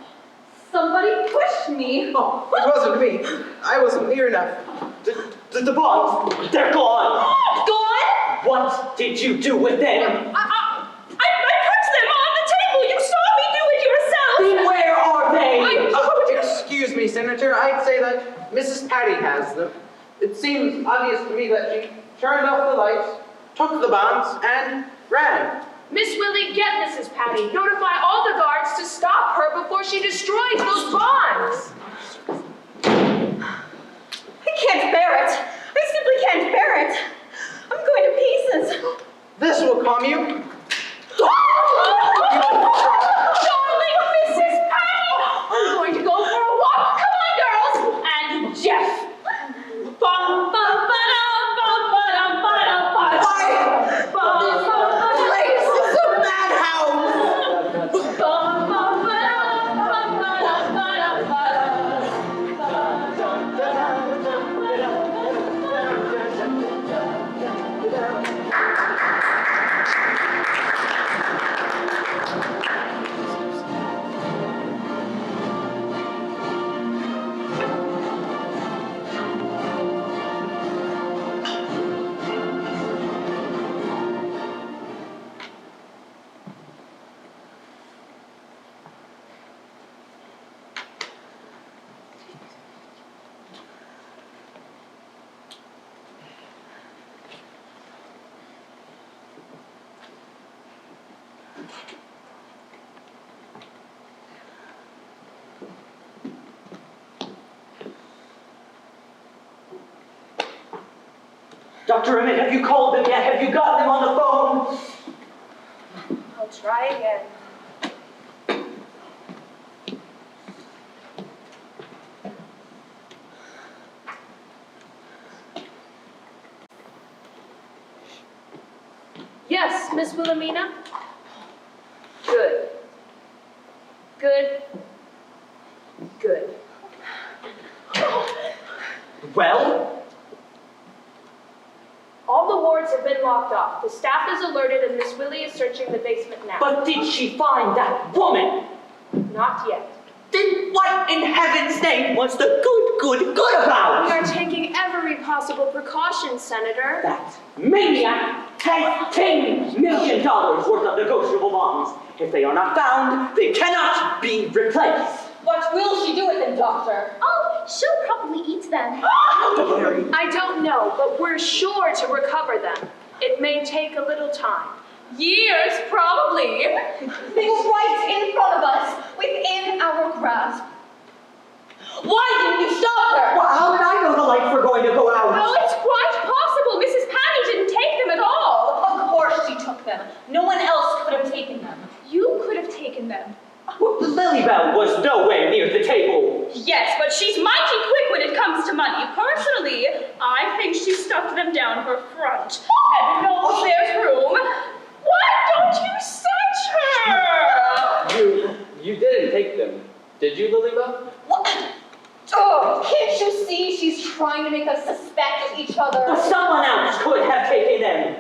Somebody pushed me. Oh, it wasn't me. I wasn't near enough. The bonds, they're gone. Gone? What did you do with them? I put them on the table. You saw me do it yourself. Then where are they? Excuse me, Senator. I'd say that Mrs. Patty has them. It seems obvious to me that she turned off the lights, took the bonds, and ran. Miss Willie, get Mrs. Patty. Notify all the guards to stop her before she destroys those bonds. I can't bear it. I simply can't bear it. I'm going to pieces. This will calm you. Darling Mrs. Patty! I'm going to go for a walk. Come on, girls. And Jeff. Bum, bum, ba-dum, bum, ba-dum, ba-dum, ba-dum. Bum, bum, ba-dum. Place is a madhouse! Bum, bum, ba-dum, bum, ba-dum, ba-dum, Dr. Emmett, have you called them yet? Have you got them on the phone? I'll try again. Yes, Miss Wilhelmina? Good. Good. Good. Well? All the wards have been locked off. The staff is alerted and Miss Willie is searching the basement now. But did she find that woman? Not yet. Then what in heaven's name was the good about? We are taking every possible precaution, Senator. That maniac has $10 million worth of negotiable bonds. If they are not found, they cannot be replaced. What will she do with them, Doctor? Oh, she'll probably eat them. I don't know, but we're sure to recover them. It may take a little time. Years, probably. They were right in front of us, within our grasp. Why didn't you stop her? Well, how did I know the lights were going to go out? Oh, it's quite possible. Mrs. Patty didn't take them at all. Of course she took them. No one else could have taken them. You could have taken them. Well, Lilybell was nowhere near the table. Yes, but she's mighty quick when it comes to money. Personally, I think she stuffed them down her front. Heaven knows there's room. Why don't you search her? You didn't take them, did you, Lilybell? What? Oh, can't you see she's trying to make us suspect each other? But someone else could have taken them.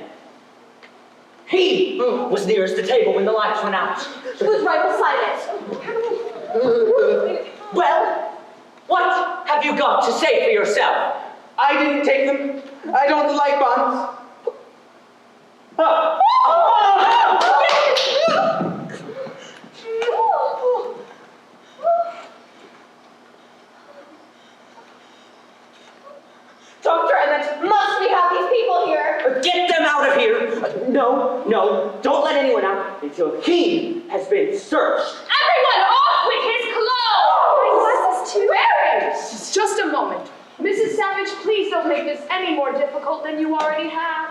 He was nearest the table when the lights went out. She was right beside it. Well, what have you got to say for yourself? I didn't take them. I don't like bonds. Dr. Emmett, must we have these people here? Get them out of here! No, don't let anyone out until he has been searched. Everyone off with his clothes! This is too bad. Just a moment. Mrs. Savage, please don't make this any more difficult than you already have.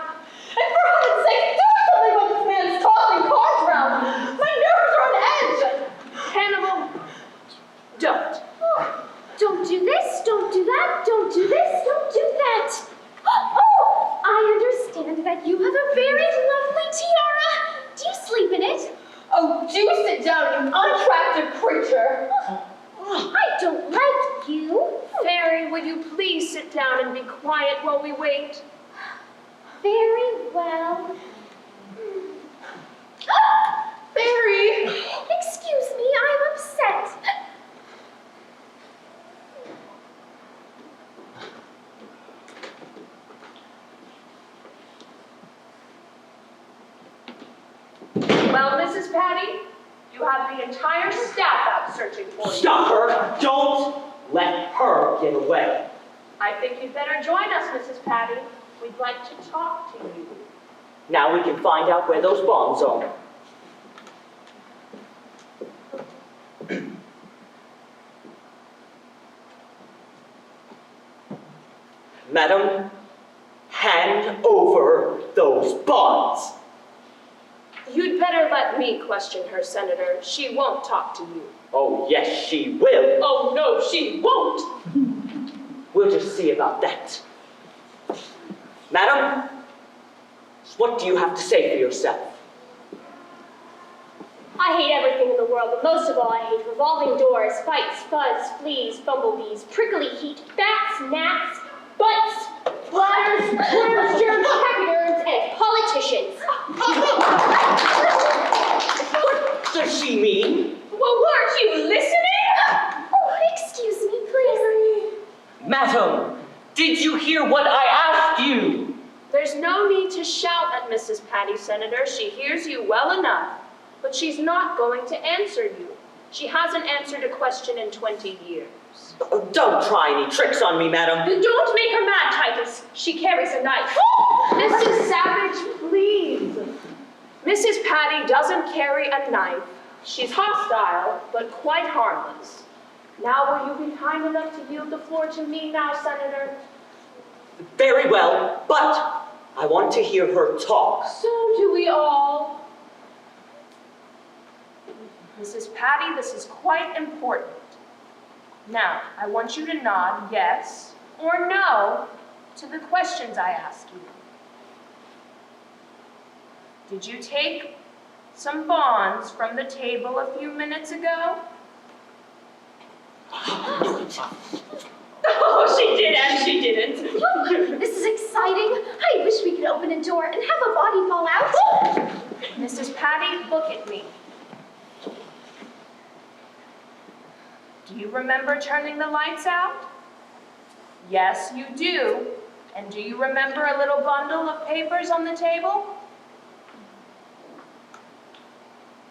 And for heaven's sake, do something about this man's tossing cards around! My nerves are on edge! Hannibal, don't. Oh, don't do this, don't do that, don't do this, don't do that. Oh, I understand that you have a very lovely tiara. Do you sleep in it? Oh, do sit down, you unattractive creature. I don't like you. Fairy, would you please sit down and be quiet while we wait? Very well. Fairy! Excuse me, I'm upset. Well, Mrs. Patty, you have the entire staff out searching for you. Stop her! Don't let her get away. I think you'd better join us, Mrs. Patty. We'd like to talk to you. Now we can find out where those bonds are. Madam, hand over those bonds. You'd better let me question her, Senator. She won't talk to you. Oh, yes, she will. Oh, no, she won't! We'll just see about that. Madam, what do you have to say for yourself? I hate everything in the world, but most of all I hate revolving doors, fights, fuzz, fleas, bumblebees, prickly heat, bats, gnats, butts, bladders, worms, germs, pachyderms, and politicians. What does she mean? Well, weren't you listening? Oh, excuse me, please. Madam, did you hear what I asked you? There's no need to shout at Mrs. Patty, Senator. She hears you well enough, but she's not going to answer you. She hasn't answered a question in 20 years. Oh, don't try any tricks on me, madam. Don't make her mad, Titus. She carries a knife. Mrs. Savage, please. Mrs. Patty doesn't carry a knife. She's hostile, but quite harmless. Now will you be kind enough to yield the floor to me now, Senator? Very well, but I want to hear her talk. So do we all. Mrs. Patty, this is quite important. Now, I want you to nod yes or no to the questions I ask you. Did you take some bonds from the table a few minutes ago? Oh, she did and she didn't. Oh, this is exciting. I wish we could open a door and have a body fall out. Mrs. Patty, look at me. Do you remember turning the lights out? Yes, you do. And do you remember a little bundle of papers on the table?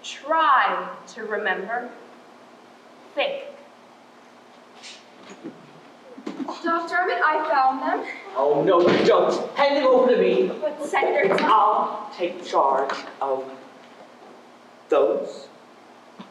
Try to remember. Think. Dr. Emmett, I found them. Oh, no, you don't. Hand them over to me. But Senator, I'll take charge of those.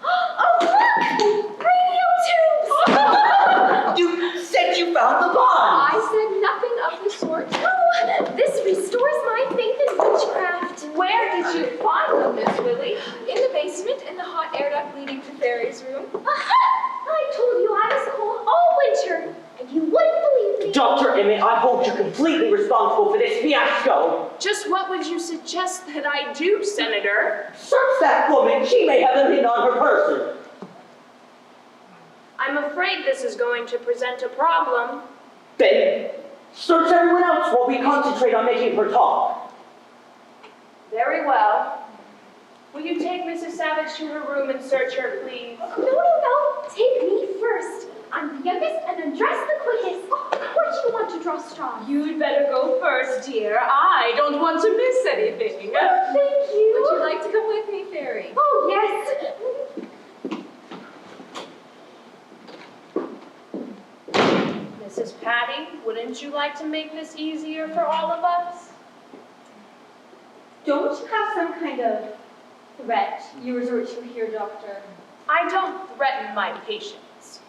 Oh, look! Radio tubes! You said you found the bonds. I said nothing of the sort. Oh, this restores my faith in witchcraft. Where did you find them, Miss Willie? In the basement, in the hot air duct leading to Fairy's room. Aha! I told you I was cold all winter, and you wouldn't believe me. Dr. Emmett, I hold you completely responsible for this fiasco. Just what would you suggest that I do, Senator? Search that woman. She may have a hit on her person. I'm afraid this is going to present a problem. Then search everyone else while we concentrate on making her talk. Very well. Will you take Mrs. Savage to her room and search her, please? No. Take me first. I'm the youngest and undressed the quickest. Oh, where do you want to draw straws? You'd better go first, dear. I don't want to miss anything. Oh, thank you. Would you like to come with me, Fairy? Oh, yes. Mrs. Patty, wouldn't you like to make this easier for all of us? Don't you have some kind of threat you resort to here, Doctor? I don't threaten my patients.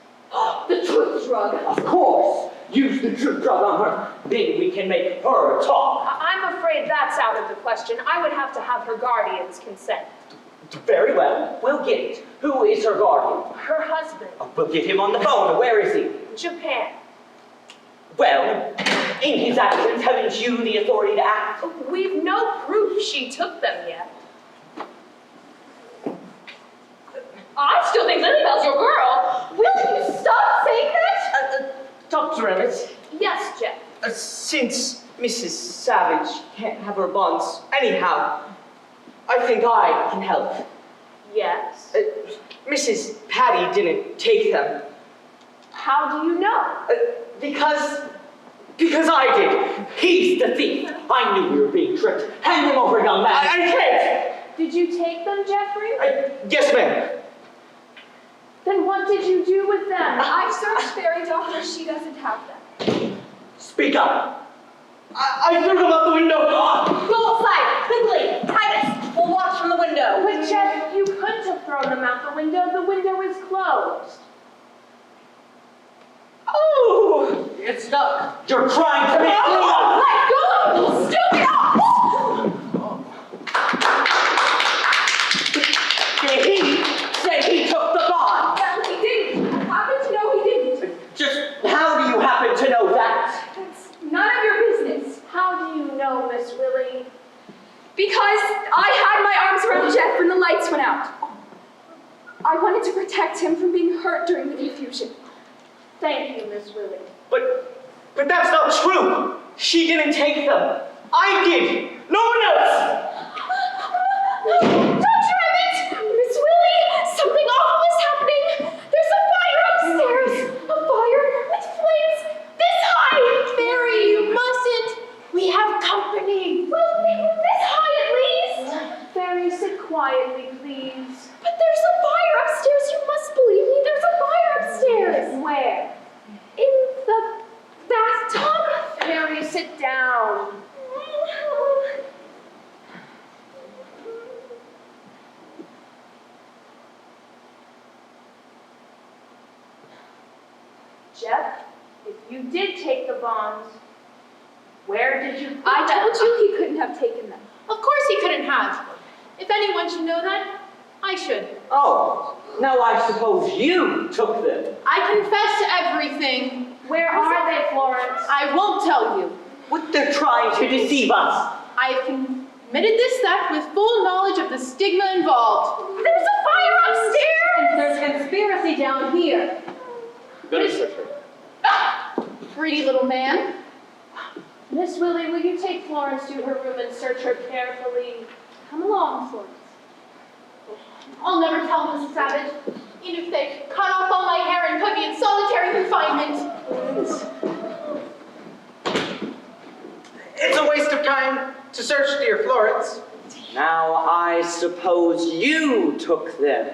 The truth drug. Of course. Use the truth drug on her. Then we can make her talk. I'm afraid that's out of the question. I would have to have her guardian's consent. Very well. We'll get it. Who is her guardian? Her husband, We'll get him on the phone. Where is he? Japan. Well, in his absence, haven't you the authority to act? We've no proof she took them yet. I still think Lilybell's your girl. Will you stop saying that? Dr. Emmett, Yes, Jeff. since Mrs. Savage can't have her bonds anyhow, I think I can help. Yes. Mrs. Patty didn't take them. How do you know? Because I did. He's the thief. I knew we were being tricked. Hand them over, young man. I can't. Did you take them, Jeffrey? Yes, ma'am. Then what did you do with them? I've searched Fairy Doctor, she doesn't have them. Speak up. I threw them out the window. Go outside, quickly. Titus, we'll watch from the window. But Jeff, you couldn't have thrown them out the window. The window is closed. Oh, it's stuck. You're trying to make me up. Let go, you stupid Did he say he took the bond? No, he didn't. I happen to know he didn't. Just how do you happen to know that? That's none of your business. How do you know, Miss Willie? Because I had my arms around Jeff when the lights went out. I wanted to protect him from being hurt during the confusion. Thank you, Miss Willie. But that's not true. She didn't take them. I did. No one else. Dr. Emmett! Miss Willie! Something awful is happening! There's a fire upstairs! A fire with flames this high! Mary, you mustn't. We have company. Well, this high at least! Fairy, sit quietly, please. But there's a fire upstairs! You must believe me! There's a fire upstairs! Where? In the bathtub? Fairy, sit down. Jeff, if you did take the bonds, where did you put I them? told you he couldn't have taken them. Of course he couldn't have. If anyone should know that, I should. Oh, now I suppose you took them. I confess to everything. Where are they, Florence? I won't tell you. What they're trying to deceive us. I have committed this theft with full knowledge of the stigma involved. There's a fire upstairs! There's conspiracy down here. Better search her. Pretty little man. Miss Willie, will you take Florence to her room and search her carefully? Come along, Florence. I'll never tell Mrs. Savage, even if they cut off all my hair and put me in solitary confinement. It's a waste of time to search, dear Florence. Now I suppose you took them.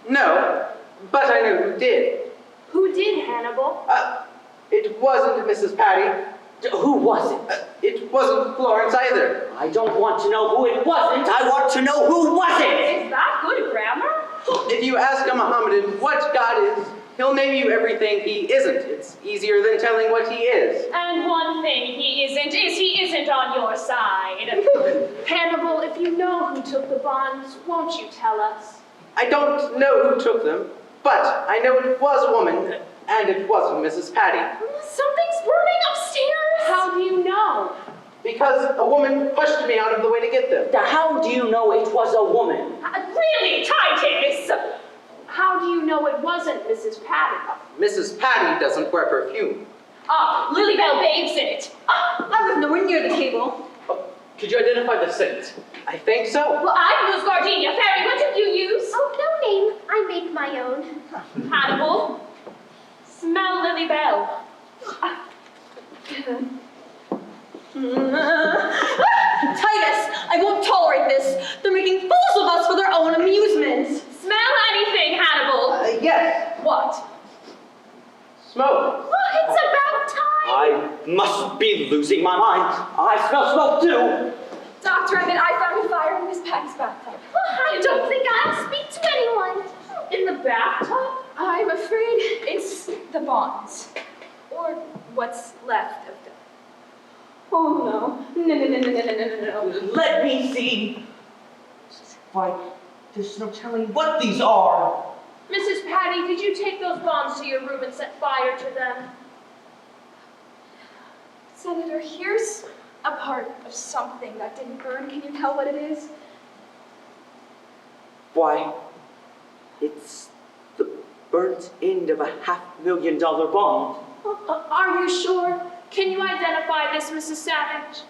No, but I know who did. Who did, Hannibal? It wasn't Mrs. Patty. Who was it? It wasn't Florence either. I don't want to know who it wasn't. I want to know who was it. Is that good grammar? If you ask a Mohammedan what God is, he'll name you everything he isn't. It's easier than telling what he is. And one thing he isn't is he isn't on your side. Hannibal, if you know who took the bonds, won't you tell us? I don't know who took them, but I know it was a woman, and it wasn't Mrs. Patty. Something's burning upstairs! How do you know? Because a woman pushed me out of the way to get them. How do you know it was a woman? Really, Titus? How do you know it wasn't Mrs. Patty? Mrs. Patty doesn't wear perfume. Lilybell bathes in it. I was nowhere near the table. Could you identify the scent? I think so. Well, I use Gardenia Fairy. What did you use? Oh, no name. I make my own. Hannibal, smell Lilybell. Titus, I won't tolerate this. They're making fools of us for their own amusement. Smell anything, Hannibal. Yes, What? smoke. Look, it's about time! I must be losing my mind. I smell smoke too. Dr. Emmett, I found a fire in Miss Patty's bathtub. Well, I don't think I'll speak to anyone. In the bathtub? I'm afraid it's the bonds. Or what's left of them. Oh no. No. Let me see. Why, there's no telling what these are. Mrs. Patty, did you take those bonds to your room and set fire to them? Senator, here's a part of something that didn't burn. Can you tell what it is? Why, It's the burnt end of a $500,000 bond. Are you sure? Can you identify this, Mrs. Savage?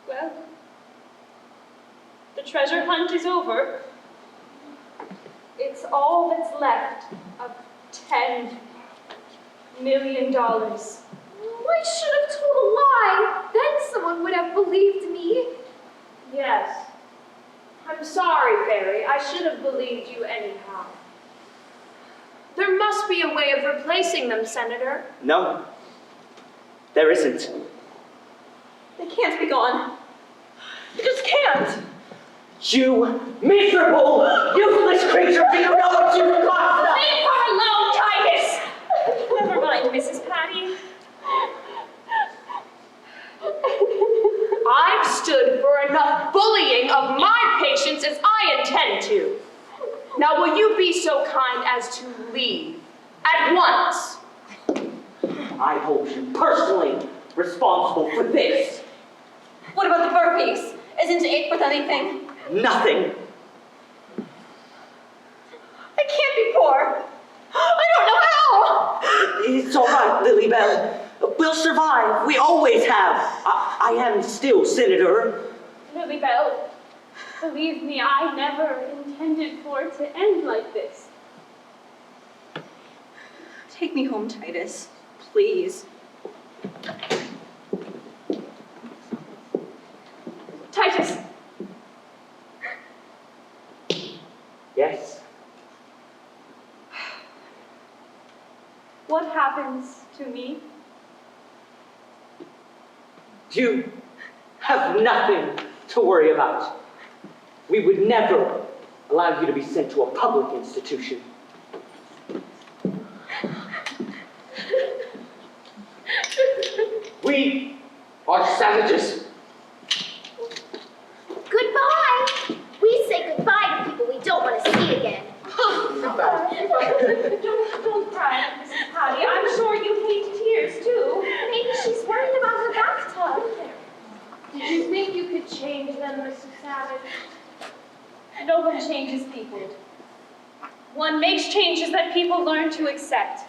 Well, the treasure hunt is over. It's all that's left of $10 million. I should have told a lie. Then someone would have believed me. Yes. I'm sorry, Fairy. I should have believed you anyhow. There must be a way of replacing them, Senator. No, there isn't. They can't be gone. They just can't. You miserable, useless creature, do you know what you've cost us? Leave her alone, Titus! Never mind, Mrs. Patty. I've stood for enough bullying of my patients as I intend to. Now will you be so kind as to leave at once? I hold you personally responsible for this. What about the burpees? Isn't it worth anything? Nothing. I can't be poor. I don't know how. It's all right, Lily Bell. We'll survive. We always have. I am still Senator. Lily Bell, believe me, I never intended for it to end like this. Take me home, Titus. Please. Titus, Yes? what happens to me? You have nothing to worry about. We would never allow you to be sent to a public institution. We are savages. Goodbye. We say goodbye to people we don't want to see again. Don't cry, Mrs. Patty. I'm sure you hate tears, too. Maybe she's worried about her bathtub. Did you think you could change them, Mrs. Savage? No one changes people. One makes changes that people learn to accept.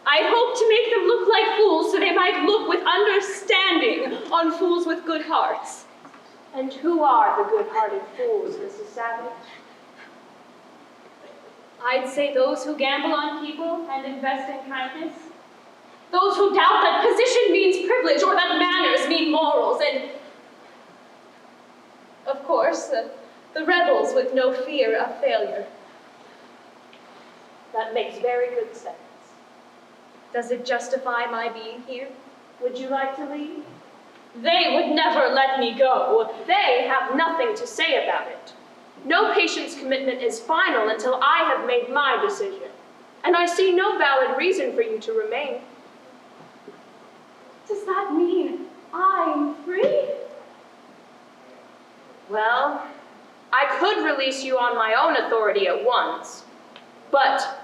I hope to make them look like fools so they might look with understanding on fools with good hearts. And who are the good-hearted fools, Mrs. Savage? I'd say those who gamble on people and invest in kindness. Those who doubt that position means privilege or that manners mean morals. And, of course, the rebels with no fear of failure. That makes very good sense. Does it justify my being here? Would you like to leave? They would never let me go. They have nothing to say about it. No patient's commitment is final until I have made my decision. And I see no valid reason for you to remain. Does that mean I'm free? Well, I could release you on my own authority at once, but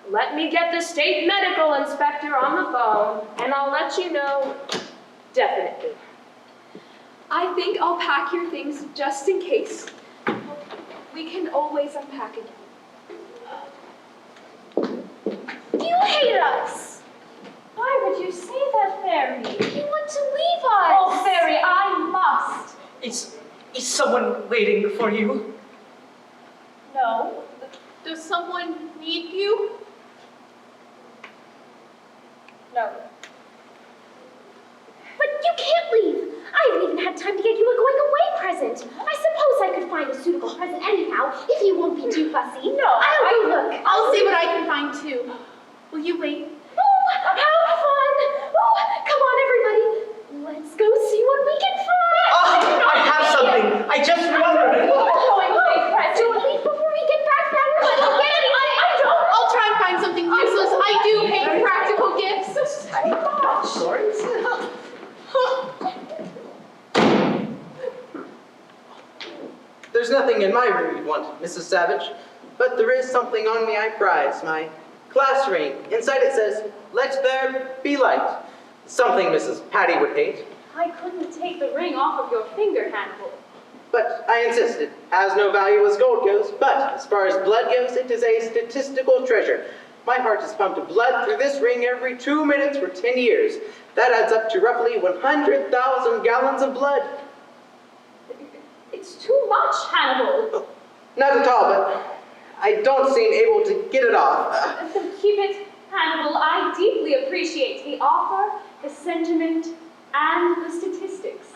let me get the state medical inspector on the phone, and I'll let you know definitely. I think I'll pack your things just in case. We can always unpack again. You hate us. Why would you say that, Fairy? You want to leave us. Oh, Fairy, I must. Is someone waiting for you? No. Does someone need you? No. But you can't leave. I haven't even had time to get you a going away present. I suppose I could find a suitable present anyhow, if you won't be too fussy. No, I'll go look. I'll see what I can find too. Will you wait? Oh, how fun! Oh, come on, everybody. Let's go see what we can find. Oh, I have something. I just remembered. Going away present. Don't leave before we get back now. We're not gonna get anything. I don't. I'll try and find something useless. I do hate practical gifts. There's nothing in my room you'd want, Mrs. Savage, but there is something on me I prize, my Class ring. Inside it says, "Let there be light." Something Mrs. Patty would hate. I couldn't take the ring off of your finger, Hannibal. But I insisted. Has no value as gold goes, but as far as blood goes, it is a statistical treasure. My heart has pumped blood through this ring every 2 minutes for 10 years. That adds up to roughly 100,000 gallons of blood. It's too much, Hannibal. Not at all, but I don't seem able to get it off. Then keep it, Hannibal. I deeply appreciate the offer, the sentiment, and the statistics.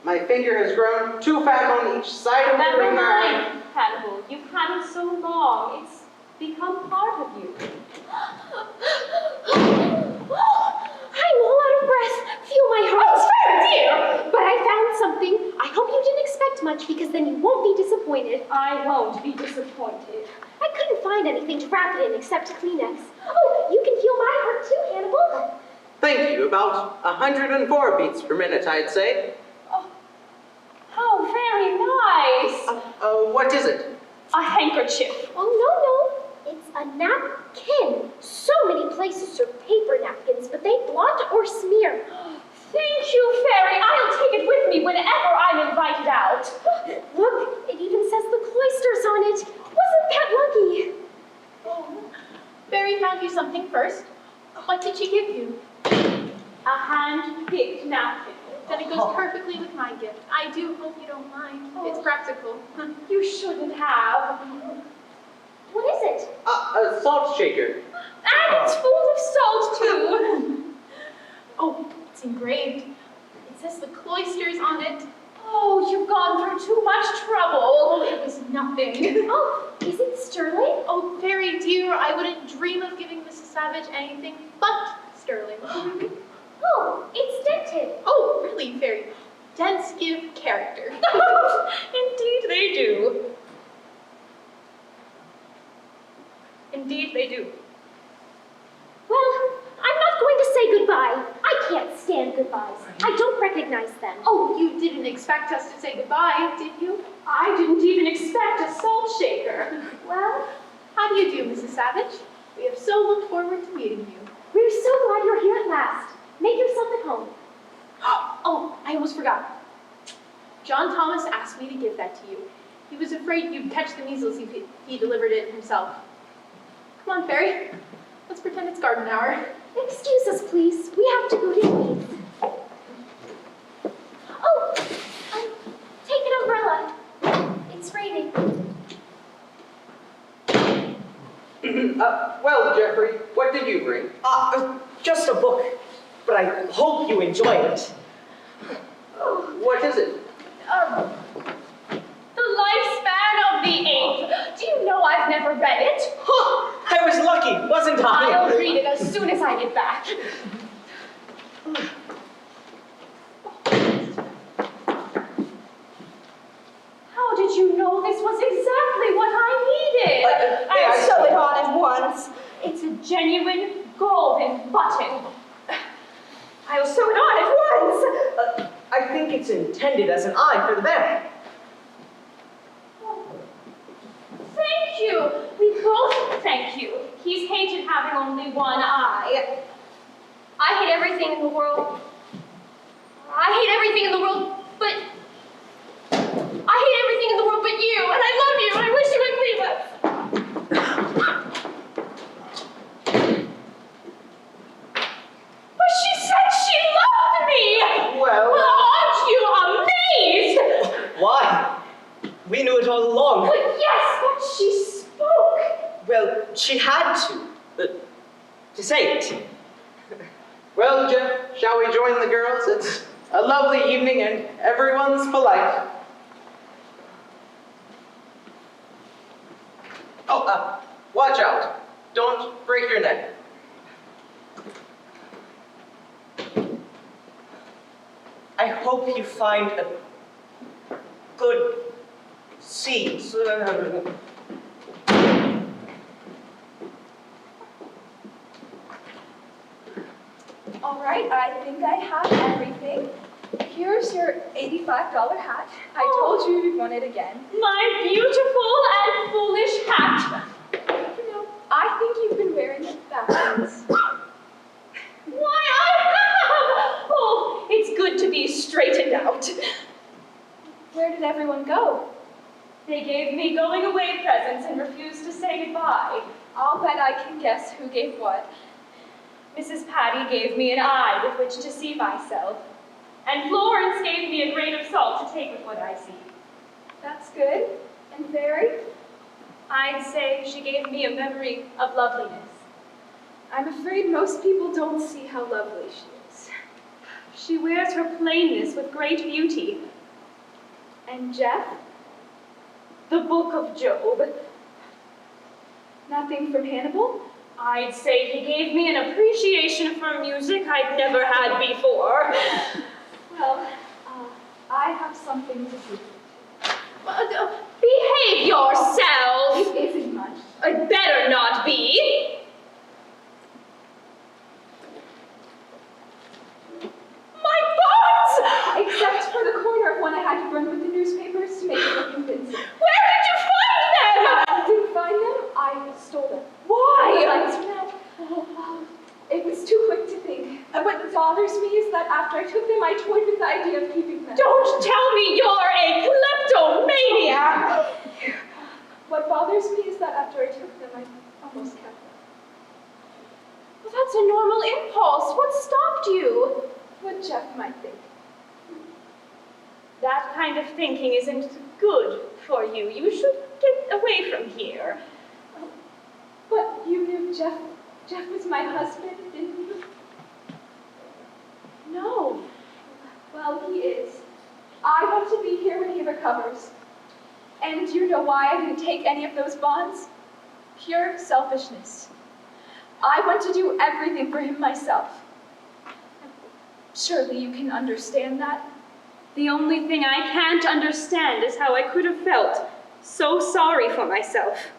My finger has grown too fat on each side of the Never ring. mind, Hannibal. You've had it so long, it's become part of you. I'm all out of breath. Feel my heart. Oh, Fairy dear! But I found something. I hope you didn't expect much because then you won't be disappointed. I won't be disappointed. I couldn't find anything to wrap it in except Kleenex. Oh, you can feel my heart too, Hannibal. Thank you. About 104 beats per minute, I'd say. How very nice! What is it? A handkerchief. Oh, no. It's a napkin. So many places serve paper napkins, but they blot or smear. Thank you, Fairy. I'll take it with me whenever I'm invited out. Look, it even says the cloisters on it. Wasn't that lucky? Fairy found you something first. What did she give you? A hand-picked napkin. Then it goes perfectly with my gift. I do hope you don't mind. It's practical. You shouldn't have. What is it? A salt shaker. And it's full of salt, too. Oh, it's engraved. It says the cloisters on it. Oh, you've gone through too much trouble. Oh, it was nothing. Oh, is it sterling? Oh, Fairy dear, I wouldn't dream of giving Mrs. Savage anything but sterling. Oh, it's dented. Oh, really, Fairy? Dents give character. Indeed they do. Indeed they do. Well, I'm not going to say goodbye. I can't stand goodbyes. I don't recognize them. Oh, you didn't expect us to say goodbye, did you? I didn't even expect a salt shaker. Well, how do you do, Mrs. Savage? We have so looked forward to meeting you. We're so glad you're here at last. Make yourself at home. Oh, I almost forgot. John Thomas asked me to give that to you. He was afraid you'd catch the measles if he delivered it himself. Come on, Fairy. Let's pretend it's garden hour. Excuse us, please. We have to go to the meet. Oh, take an umbrella. It's raining. Well, Jeffrey, what did you bring? Just a book, but I hope you enjoy it. What is it? The lifespan of the ape. Do you know I've never read it? I was lucky, wasn't I? I'll read it as soon as I get back. How did you know this was exactly what I needed? I sew it on at once. It's a genuine golden button. I'll sew it on at once. I think it's intended as an eye for the bear. Thank you. We both thank you. He's hated having only one eye. I hate everything in the world. I hate everything in the world, but I hate everything in the world but you, and I love you, and I wish you would leave us. But she said she loved me! Well, Aren't you amazed? Why? We knew it all along. But yes, but she spoke. Well, she had to say it. well, Jeff, shall we join the girls? It's a lovely evening and everyone's polite. Oh, watch out. Don't break your neck. I hope you find a good seat. All right, I think I have everything. Here's your $85 hat. I told you you'd want it again. My beautiful and foolish hat. You know, I think you've been wearing absence. Why, I have! Oh, it's good to be straightened out. Where did everyone go? They gave me going away presents and refused to say goodbye. I'll bet I can guess who gave what. Mrs. Patty gave me an eye with which to see myself, and Florence gave me a grain of salt to take with what I see. That's good. And Fairy? I'd say she gave me a memory of loveliness. I'm afraid most people don't see how lovely she is. She wears her plainness with great beauty. And Jeff? The Book of Job. Nothing from Hannibal? I'd say he gave me an appreciation for music I'd never had before. Well, I have something to do. Behave yourself! It isn't much. It better not be. My bonds! Except for the corner of one I had to burn with the newspapers to make it look convincing. Where did you find them? I didn't find them, I stole them. Why? The lights went out. It was too quick to think. And what bothers me is that after I took them, I toyed with the idea of keeping them. Don't tell me you're a kleptomaniac! What bothers me is that after I took them, I almost kept them. Well, that's a normal impulse. What stopped you? What Jeff might think. That kind of thinking isn't good for you. You should get away from here. But you knew Jeff was my husband, didn't you? No. Well, he is. I want to be here when he recovers. And do you know why I didn't take any of those bonds? Pure selfishness. I want to do everything for him myself. Surely you can understand that? The only thing I can't understand is how I could have felt so sorry for myself.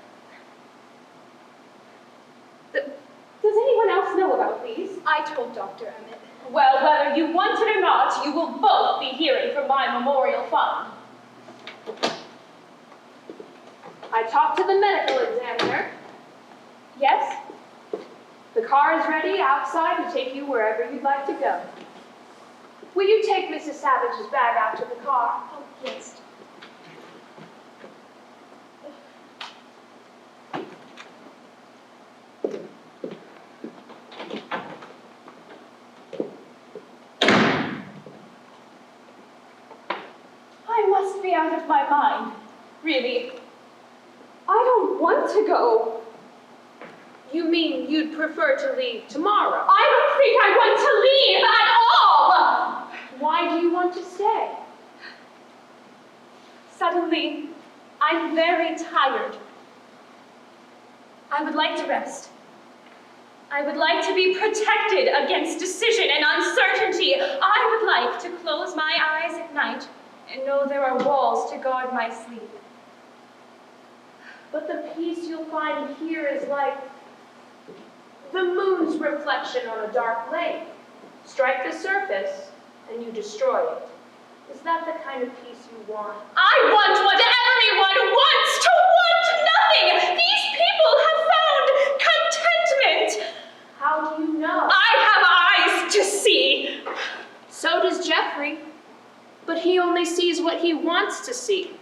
Does anyone else know about these? I told Dr. Emmett. Well, whether you want it or not, you will both be hearing from my memorial fund. I talked to the medical examiner. Yes? The car is ready outside to take you wherever you'd like to go. Will you take Mrs. Savage's bag out to the car? Oh, yes. I must be out of my mind. Really. I don't want to go. You mean you'd prefer to leave tomorrow? I don't think I want to leave at all! Why do you want to stay? Suddenly, I'm very tired. I would like to rest. I would like to be protected against decision and uncertainty. I would like to close my eyes at night and know there are walls to guard my sleep. But the peace you'll find here is like the moon's reflection on a dark lake. Strike the surface, and you destroy it. Is that the kind of peace you want? I want what everyone wants to want nothing! These people have found contentment! How do you know? I have eyes to see! So does Jeffrey. But he only sees what he wants to see.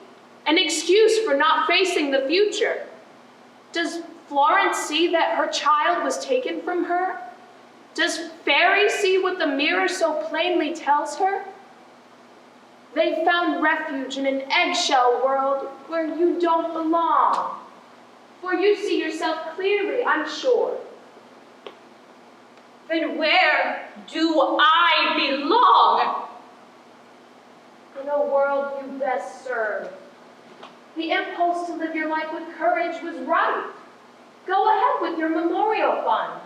An excuse for not facing the future. Does Florence see that her child was taken from her? Does Fairy see what the mirror so plainly tells her? They found refuge in an eggshell world where you don't belong. For you see yourself clearly, I'm sure. Then where do I belong? In a world you best serve. The impulse to live your life with courage was right. Go ahead with your memorial fund.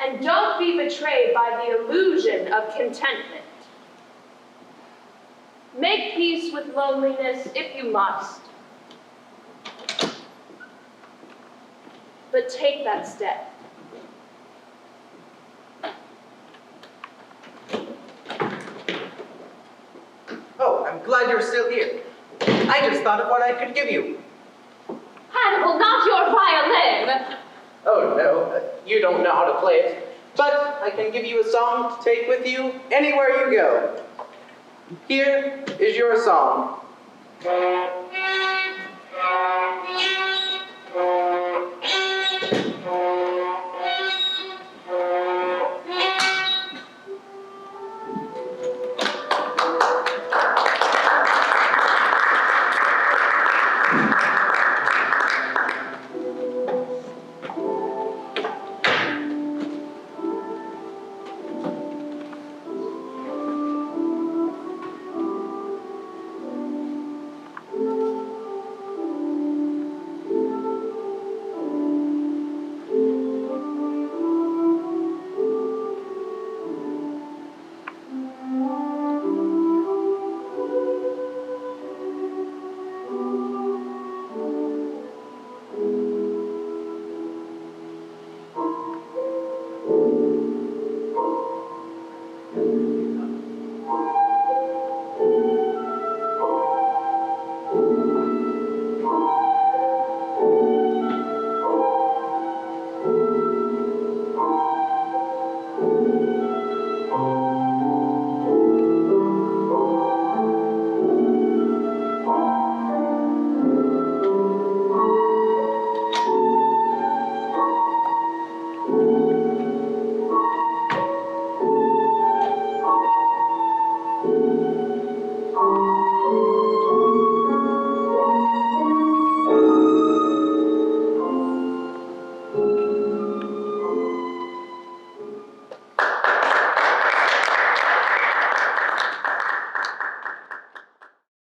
And don't be betrayed by the illusion of contentment. Make peace with loneliness if you must. But take that step. Oh, I'm glad you're still here. I just thought of what I could give you. Hannibal, not your violin! Oh, no. you don't know how to play it, but I can give you a song to take with you anywhere you go. Here is your song.